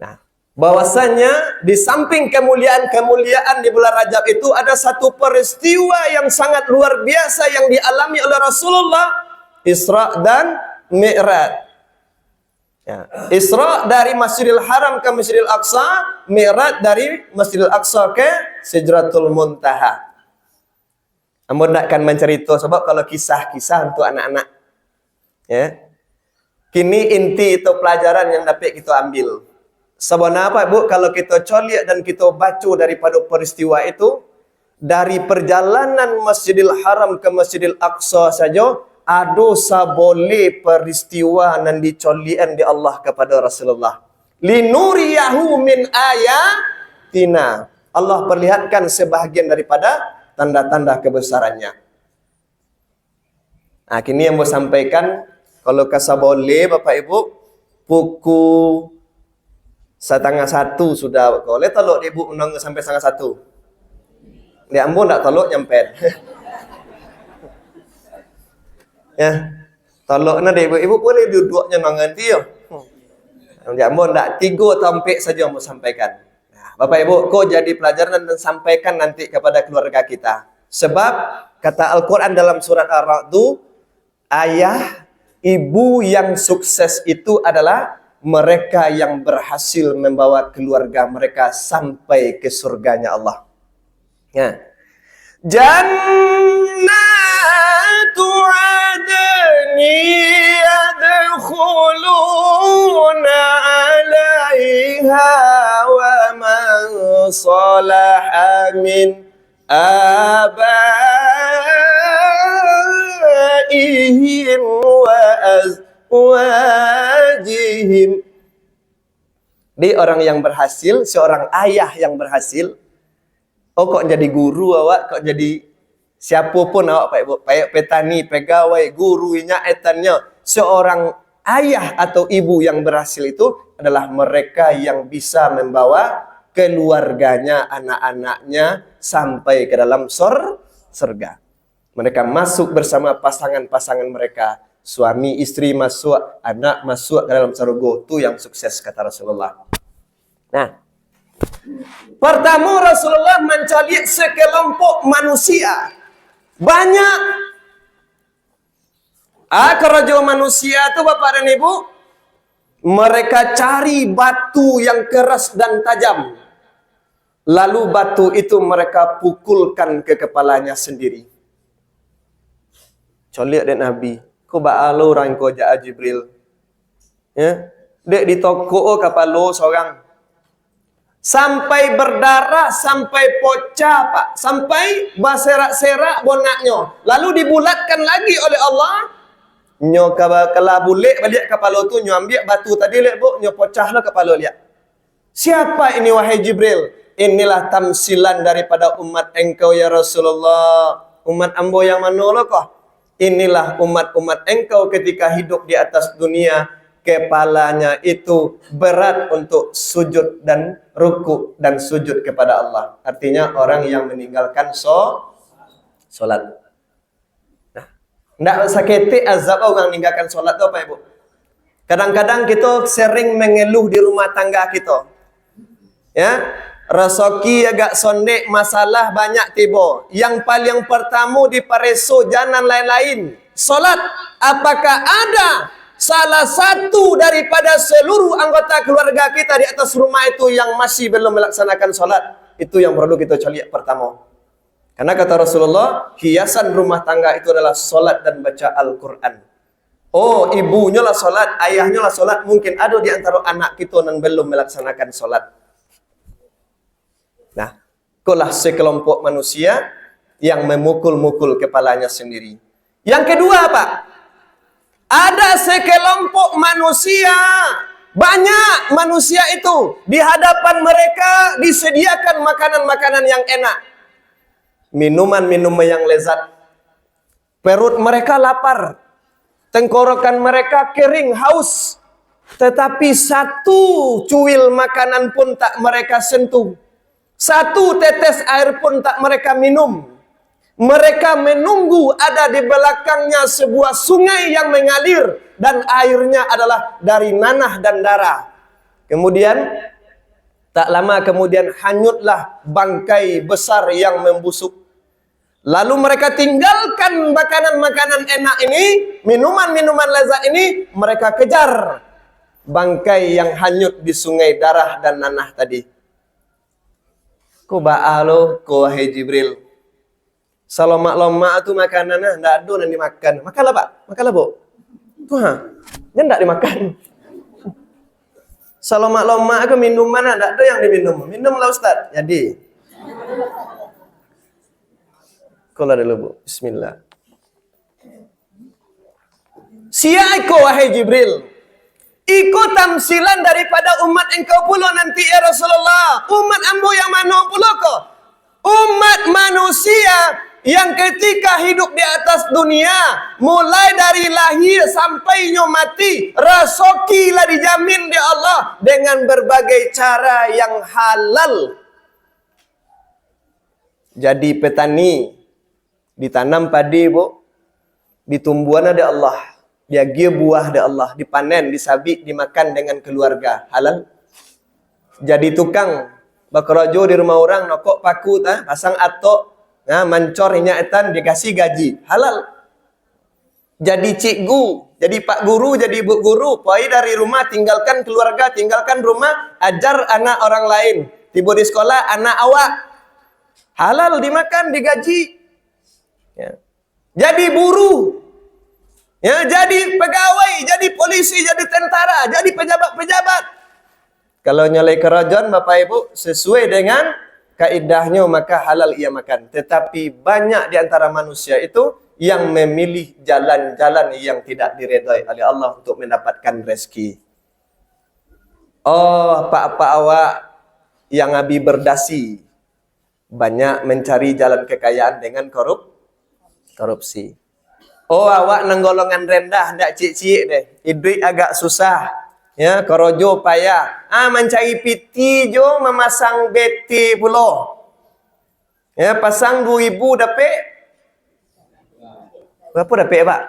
Nah, bahwasanya di samping kemuliaan-kemuliaan di bulan Rajab itu ada satu peristiwa yang sangat luar biasa yang dialami oleh Rasulullah, Isra dan Mi'raj. Ya. Isra dari Masjidil Haram ke Masjidil Aqsa, Mi'raj dari Masjidil Aqsa ke Sidratul Muntaha. Amun nak akan mencerita sebab kalau kisah-kisah untuk anak-anak. Ya. Kini inti itu pelajaran yang dapat kita ambil. Sebenarnya apa Bu, kalau kita coliak dan kita baca daripada peristiwa itu, dari perjalanan Masjidil Haram ke Masjidil Aqsa saja, ada saboleh peristiwa nan dicolian di Allah kepada Rasulullah. Linuriyahu min ayatina. Allah perlihatkan sebahagian daripada tanda-tanda kebesarannya. Nah, kini yang mau sampaikan, kalau kasaboleh Bapak Ibu, pukul 12:30 sudah. Boleh tolok Ibu undang sampai 12:30. Dia ambon tak tolok nyampe. Ya, toloknya deh ibu boleh duduknya nanti yo. Jangan tak 3 tampik saja mau sampaikan. Nah, Bapak Ibu, kau jadi pelajaran dan sampaikan nanti kepada keluarga kita. Sebab kata Al-Quran dalam surat Ar-Ra'd, ayah, ibu yang sukses itu adalah mereka yang berhasil membawa keluarga mereka sampai ke surganya Allah. Ya. Jannatu adni yadkhuluna 'alaiha wa man salaha min abaihim wa azwajihim. Di orang yang berhasil, seorang ayah yang berhasil. Oh kok jadi guru awak, kok jadi siapapun awak Pak Ibu, petani, pegawai, gurunya, etannya. Seorang ayah atau ibu yang berhasil itu adalah mereka yang bisa membawa keluarganya, anak-anaknya sampai ke dalam surga. Mereka masuk bersama pasangan-pasangan mereka. Suami, istri masuk, anak masuk ke dalam surga. Itu yang sukses kata Rasulullah. Nah, pertama Rasulullah mencari sekelompok manusia. Banyak. Kerajaan manusia itu Bapak dan Ibu, mereka cari batu yang keras dan tajam. Lalu batu itu mereka pukulkan ke kepalanya sendiri. Coliak dek Nabi. Kau ba'alo orang kau ja'a Jibril. Ya, dek di toko kapalo seorang. Sampai berdarah, sampai pecah Pak, sampai berserak-serak bonaknya. Lalu dibulatkan lagi oleh Allah. Nyo kala bulik balik kepala tu, nyo ambil batu tadi lihat Bu, nyo pecahlah kepala lihat. Siapa ini wahai Jibril? Inilah tamsilan daripada umat engkau ya Rasulullah. Umat ambo yang mana lo kah? Inilah umat-umat engkau ketika hidup di atas dunia. Kepalanya itu berat untuk sujud dan ruku dan sujud kepada Allah. Artinya orang yang meninggalkan solat. Nah, tidak sakiti azab orang meninggalkan solat itu apa Ibu? Kadang-kadang kita sering mengeluh di rumah tangga kita. Ya, rezeki agak sondek, masalah banyak tiba. Yang paling pertama di pareso jangan lain-lain. Solat, apakah ada salah satu daripada seluruh anggota keluarga kita di atas rumah itu yang masih belum melaksanakan solat? Itu yang perlu kita cari pertama. Karena kata Rasulullah, hiasan rumah tangga itu adalah solat dan baca Al-Quran. Oh, ibunya lah solat, ayahnya lah solat. Mungkin ada di antara anak kita yang belum melaksanakan solat. Nah, itulah sekelompok manusia yang memukul-mukul kepalanya sendiri. Yang kedua Pak, ada sekelompok manusia, banyak manusia itu, di hadapan mereka disediakan makanan-makanan yang enak. Minuman-minuman yang lezat. Perut mereka lapar. Tenggorokan mereka kering, haus. Tetapi satu cuil makanan pun tak mereka sentuh. Satu tetes air pun tak mereka minum. Mereka menunggu ada di belakangnya sebuah sungai yang mengalir dan airnya adalah dari nanah dan darah. Kemudian tak lama kemudian hanyutlah bangkai besar yang membusuk. Lalu mereka tinggalkan makanan-makanan enak ini, minuman-minuman lezat ini, mereka kejar bangkai yang hanyut di sungai darah dan nanah tadi. Ko ba'alo ko wahai Jibril. Salomak-lomak tu makanannya ndak ada yang dimakan. Makanlah Pak, makanlah Bu. Wah, dia ndak dimakan. Salomak-lomak ke minuman ndak ada yang diminum. Minumlah Ustaz. Jadi. Kola dulu Bu. Bismillah. Siaiko wahai Jibril. Ikut tamsilan daripada umat engkau pula nanti ya Rasulullah. Umat ambo yang mana pula ko? Umat manusia yang ketika hidup di atas dunia, mulai dari lahir sampai mati, rezekilah dijamin di Allah dengan berbagai cara yang halal. Jadi petani, ditanam padi Bu, ditumbuhan ada Allah, diagi buah ada Allah, dipanen, disabik, dimakan dengan keluarga, halal. Jadi tukang bekerja di rumah orang, nokok paku, pasang atok, mancor inyaetan, dikasih gaji, halal. Jadi cikgu, jadi pak guru, jadi bu guru, pergi dari rumah, tinggalkan keluarga, tinggalkan rumah, ajar anak orang lain. Tiba di sekolah, anak awak, halal, dimakan, digaji. Ya. Jadi buruh, ya, jadi pegawai, jadi polisi, jadi tentara, jadi pejabat-pejabat. Kalau nyalai kerajaan Bapak Ibu sesuai dengan kaidahnya maka halal ia makan. Tetapi banyak di antara manusia itu yang memilih jalan-jalan yang tidak diredai oleh Allah untuk mendapatkan rezeki. Oh, pak-pak awak yang abi berdasi banyak mencari jalan kekayaan dengan korupsi. Oh, awak nang golongan rendah ndak cik-cik deh. Hidup agak susah. Ya, korojo payah. Mencari piti jo memasang beti pula. Ya, pasang 2,000 dapat. Berapa dapat, Pak?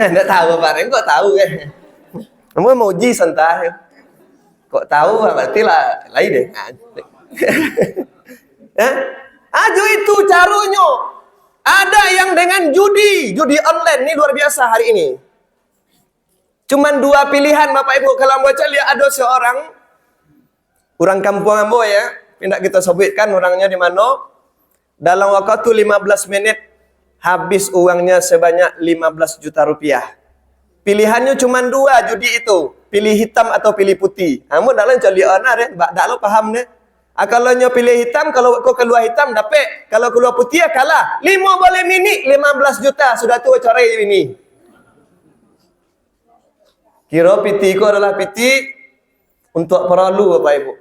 Enggak tahu, Pak. Kok tahu kan? Kamu mau uji sentah. Kok tahu berarti lah lain deh. Ya? Ajo itu caranya. Ada yang dengan judi online ini luar biasa hari ini. Cuman 2 pilihan Bapak Ibu. Kalau baca lihat ada seorang orang kampung ambo ya, tidak kita sebutkan orangnya di mana. Dalam waktu 15 menit habis uangnya sebanyak 15 juta rupiah. Pilihannya cuma 2 judi itu, pilih hitam atau pilih putih. Kamu dalam cari onar ya, dak lo paham deh. Kalau nyo pilih hitam, kalau kau keluar hitam dapat, kalau keluar putih ya kalah. 5 boleh mini 15 juta sudah tu corai ini. Kira piti itu adalah piti untuk perlu Bapak Ibu.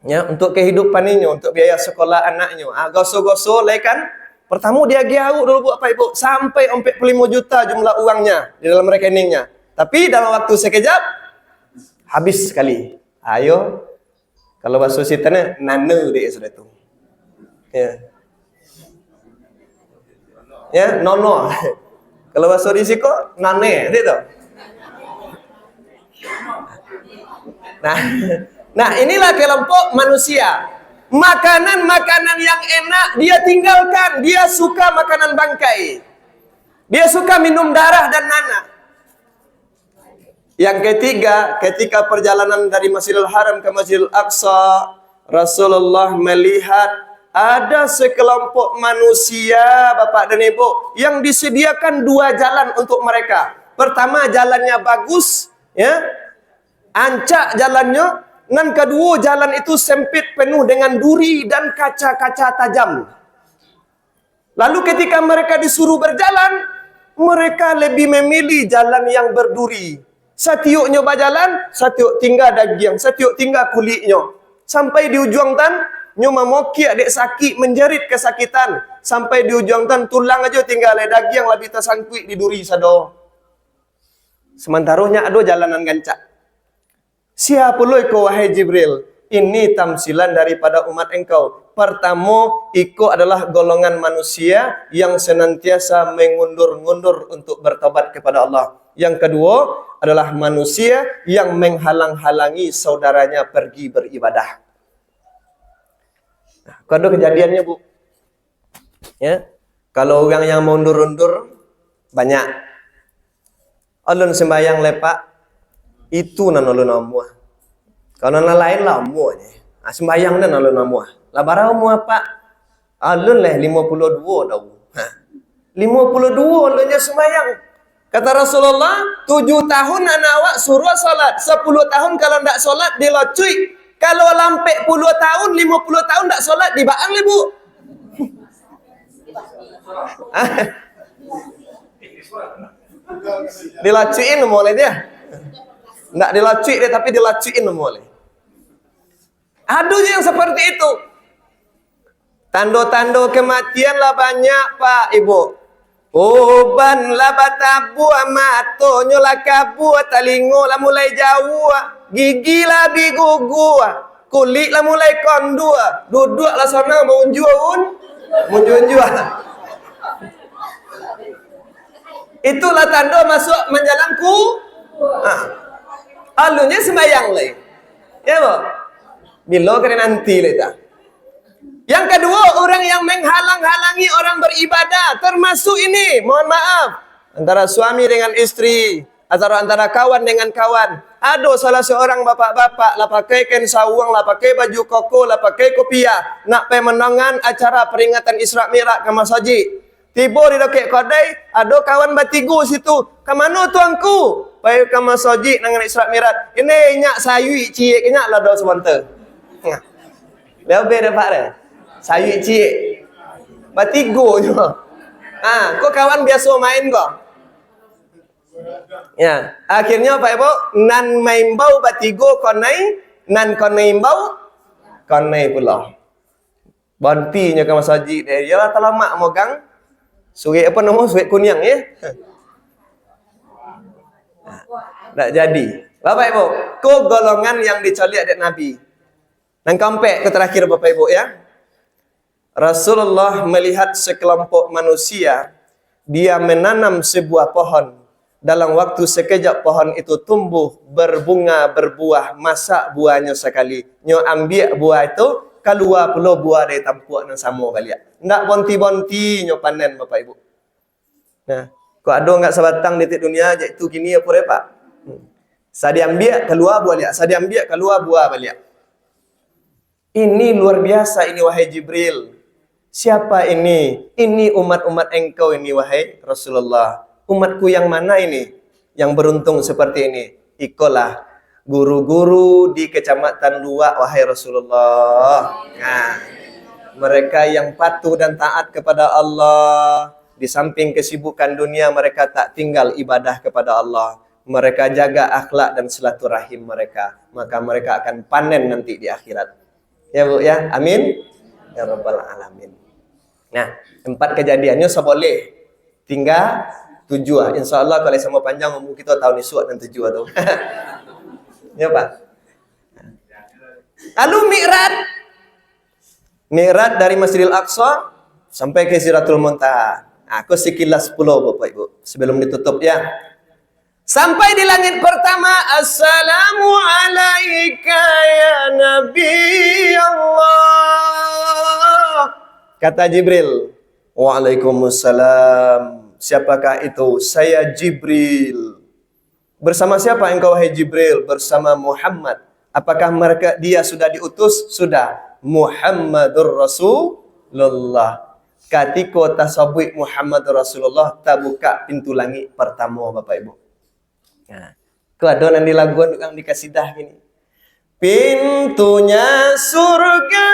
Ya, untuk kehidupan ini, untuk biaya sekolah anaknya. Gosok-gosok lah kan. Pertama dia giau dulu Bapak Ibu sampai 45 juta jumlah uangnya di dalam rekeningnya. Tapi dalam waktu sekejap habis sekali. Ayo, kalau bahasa Sitanya nane deh sudah itu. Ya. Ya, nono. Kalau bahasa Risiko nane itu. Nah, inilah kelompok manusia. Makanan-makanan yang enak dia tinggalkan. Dia suka makanan bangkai. Dia suka minum darah dan nanah. Yang ketiga, ketika perjalanan dari Masjidil Haram ke Masjidil Aqsa, Rasulullah melihat ada sekelompok manusia, Bapak dan Ibu, yang disediakan 2 jalan untuk mereka. Pertama, jalannya bagus, ya, ancak jalannya. Dan kedua, jalan itu sempit penuh dengan duri dan kaca-kaca tajam. Lalu ketika mereka disuruh berjalan, mereka lebih memilih jalan yang berduri. Setiuknya berjalan, setiuk tinggal daging, setiuk tinggal kulitnya. Sampai di ujung tan, nyo memoki adik sakit, menjerit kesakitan. Sampai di ujung tan, tulang aja tinggal daging lebih tersangkut di duri sado. Sementaranya ada jalanan gancak. Siapa lo kau wahai Jibril? ini tamsilan daripada umat engkau. Pertama, iko adalah golongan manusia yang senantiasa mengundur-ngundur untuk bertobat kepada Allah. Yang kedua adalah manusia yang menghalang-halangi saudaranya pergi beribadah. Nah, kalau kejadiannya, Bu. Ya. Kalau orang yang mundur-undur banyak. Alun sembayang lepak itu nan alun amuah. Kalau nan lain lah amuahnya. Sembayang dan alun amuah. Lah barang amuah Pak. Alun leh 52 dah. 52 alunnya sembayang. Kata Rasulullah, 7 tahun anak awak suruh salat, 10 tahun kalau ndak salat dilocui. Kalau lampai 10 tahun, 50 tahun ndak salat dibaang le, Bu. Dilacuin boleh dia. Nggak dilacuin dia, tapi dilacuin boleh. Ada yang seperti itu. Tanda-tanda kematian lah banyak, Pak, Ibu. Uban lah batabu amato nyola kabu talingo lah mulai jauh, gigi lah bigugu, kulit lah mulai kondua, duduk lah sana munjun. Itulah tanda masuk menjalanku. Alunya sembayang leh. Ya, Bu. Bila kena nanti leh tak. Yang kedua, orang yang menghalang-halangi orang beribadah. Termasuk ini, mohon maaf. Antara suami dengan istri. Atau antara kawan dengan kawan. Ada salah seorang bapak-bapak lah pakai kain sawang, lah pakai baju koko, lah pakai kopiah. Nak pergi menangan acara peringatan Isra Mi'raj ke masjid. Tiba di dekat kedai, ada kawan batigu situ. Ke mana tuanku? Pergi ke masjid dengan Isra Mi'raj. Ini nyak sayui cik, nyak lah dah sebentar. Lebih dapat dah. Sayui cik. Batigu je. Kau kawan biasa main kau? Ya, akhirnya Pak Ibu, nan main bau batigo konai, nan konai bau konai pula. Bantinya ke masjid dia. Yalah talamak mogang. Surit apa nama? Surit kunyang ya. Tak jadi. Bapak Ibu, ko golongan yang dicolek adik Nabi. Dan sampai ke terakhir Bapak Ibu ya. Rasulullah melihat sekelompok manusia, dia menanam sebuah pohon. Dalam waktu sekejap pohon itu tumbuh, berbunga, berbuah, masak buahnya sekali. Nyo ambil buah itu, keluar pula buah dari tampuk yang sama balik. Ndak bonti-bonti nyo panen Bapak Ibu. Nah, kok ada enggak sebatang di dunia je itu gini apa re Pak? Saya diambil keluar buah balik, saya diambil keluar buah balik. Ini luar biasa ini wahai Jibril. Siapa ini? Ini umat-umat engkau ini wahai Rasulullah. Umatku yang mana ini? Yang beruntung seperti ini. Ikolah guru-guru di kecamatan Luak wahai Rasulullah. Nah, mereka yang patuh dan taat kepada Allah. Di samping kesibukan dunia mereka tak tinggal ibadah kepada Allah. Mereka jaga akhlak dan silaturahim mereka. Maka mereka akan panen nanti di akhirat. Ya Bu ya, amin. Ya Rabbal Alamin. Nah, 4 kejadiannya seboleh. Tinggal 7. InsyaAllah kalau sama panjang umur kita tahun isu dan 7 tu. Ya Pak. Lalu Mi'raj. Mi'raj dari Masjidil Aqsa sampai ke Sidratul Muntaha. Aku sekilas 10 Bapak Ibu. Sebelum ditutup ya. Sampai di langit pertama, Assalamu alaika ya Nabi Allah. Kata Jibril, Waalaikumsalam. Siapakah itu? Saya Jibril. Bersama siapa engkau wahai Jibril? Bersama Muhammad. Apakah dia sudah diutus? Sudah. Muhammadur Rasulullah. Ketika tasawwuf Muhammadur Rasulullah, tak buka pintu langit pertama Bapak Ibu. Nah, kau ada nanti lagu yang dikasidah gini. Pintunya surga,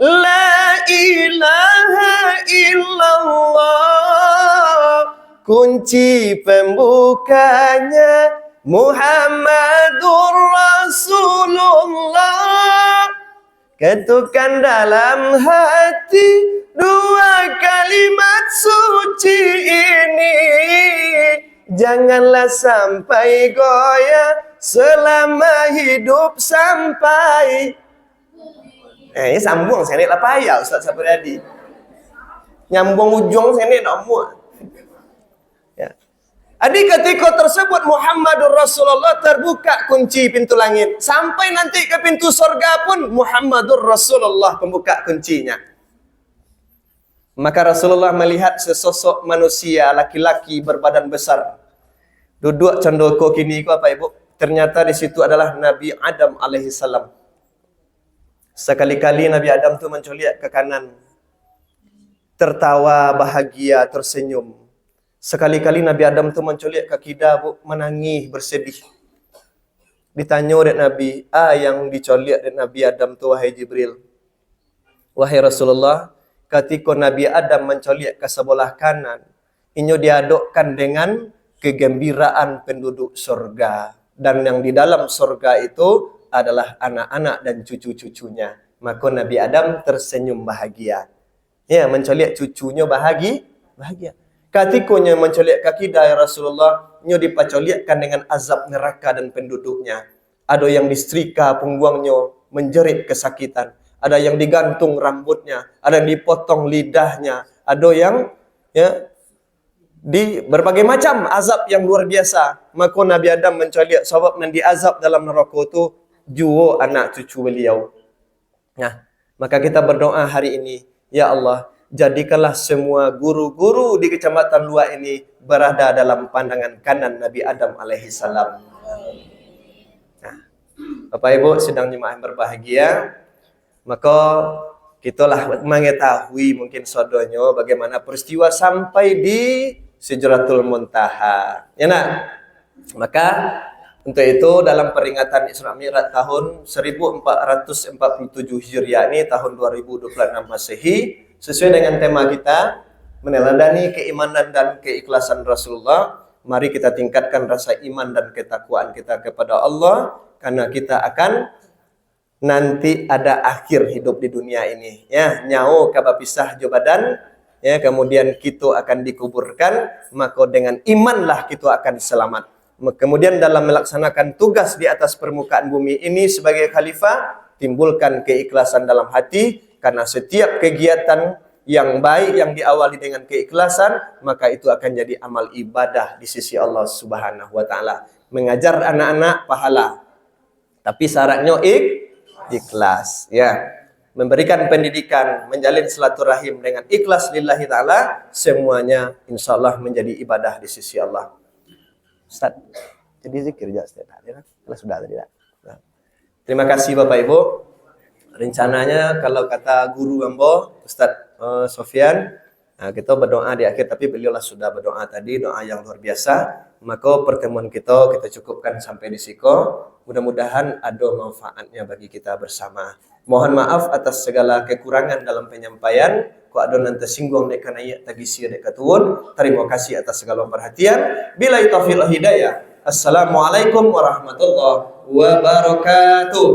la ilaha illallah. Kunci pembukanya Muhammadur Rasulullah. Ketukan dalam hati 2 kalimat suci ini. Janganlah sampai goyah selama hidup sampai Sambung senek lah payah Ustaz Sapriyadi. Nyambung ujung senek nak muat. Ya. Adi ketika tersebut Muhammadur Rasulullah terbuka kunci pintu langit. Sampai nanti ke pintu surga pun Muhammadur Rasulullah pembuka kuncinya. Maka Rasulullah melihat sesosok manusia laki-laki berbadan besar. Duduk condoko kini ku apa ibu? Ternyata di situ adalah Nabi Adam alaihi salam. Sekali-kali Nabi Adam tu menculik ke kanan. Tertawa, bahagia, tersenyum. Sekali-kali Nabi Adam tu menculik ke kidal, menangis, bersedih. Ditanya oleh Nabi, yang diculik oleh Nabi Adam tu wahai Jibril. Wahai Rasulullah, ketika Nabi Adam menculik ke sebelah kanan, inyo diadukkan dengan kegembiraan penduduk surga. Dan yang di dalam surga itu adalah anak-anak dan cucu-cucunya. Maka Nabi Adam tersenyum bahagia. Ya, menculik cucunya bahagia. Ketikanya menculik kaki dari Rasulullah, nyo dipaculikkan dengan azab neraka dan penduduknya. Ada yang disetrika punggungnya, menjerit kesakitan. Ada yang digantung rambutnya, ada yang dipotong lidahnya, ada yang di berbagai macam azab yang luar biasa. Maka Nabi Adam menculik sebab yang diazab dalam neraka itu juo anak cucu beliau. Nah, maka kita berdoa hari ini, ya Allah, jadikanlah semua guru-guru di kecamatan Luar ini berada dalam pandangan kanan Nabi Adam alaihi salam. Nah, Bapak Ibu sedang jemaah yang berbahagia, maka kitalah mengetahui mungkin saudonyo bagaimana peristiwa sampai di Sidratul Muntaha. Ya nak? Maka untuk itu dalam peringatan Isra Mi'raj tahun 1447 Hijriah ini tahun 2026 Masehi, sesuai dengan tema kita meneladani keimanan dan keikhlasan Rasulullah, mari kita tingkatkan rasa iman dan ketakwaan kita kepada Allah, karena kita akan nanti ada akhir hidup di dunia ini, ya, nyawa kabapisah jo badan, ya, kemudian kita akan dikuburkan, maka dengan imanlah kita akan selamat. Kemudian dalam melaksanakan tugas di atas permukaan bumi ini sebagai khalifah, timbulkan keikhlasan dalam hati, karena setiap kegiatan yang baik yang diawali dengan keikhlasan, maka itu akan jadi amal ibadah di sisi Allah Subhanahu wa taala. Mengajar anak-anak pahala, tapi syaratnya ikhlas, ya. Memberikan pendidikan, menjalin silaturahim dengan ikhlas lillahi taala, semuanya insyaallah menjadi ibadah di sisi Allah. Ustaz, jadi zikir aja Ustaz. Kalau sudah tadi tak? Nah. Terima kasih Bapak Ibu. Rencananya kalau kata guru Ambo, Ustaz Sofyan, nah, kita berdoa di akhir, tapi beliaulah sudah berdoa tadi, doa yang luar biasa. Maka pertemuan kita cukupkan sampai di siko. Mudah-mudahan ada manfaatnya bagi kita bersama. Mohon maaf atas segala kekurangan dalam penyampaian. Ku ada nanti singgung dek kanaya tagisi dek katuun. Terima kasih atas segala perhatian. Bila taufiq hidayah. Assalamualaikum warahmatullahi wabarakatuh.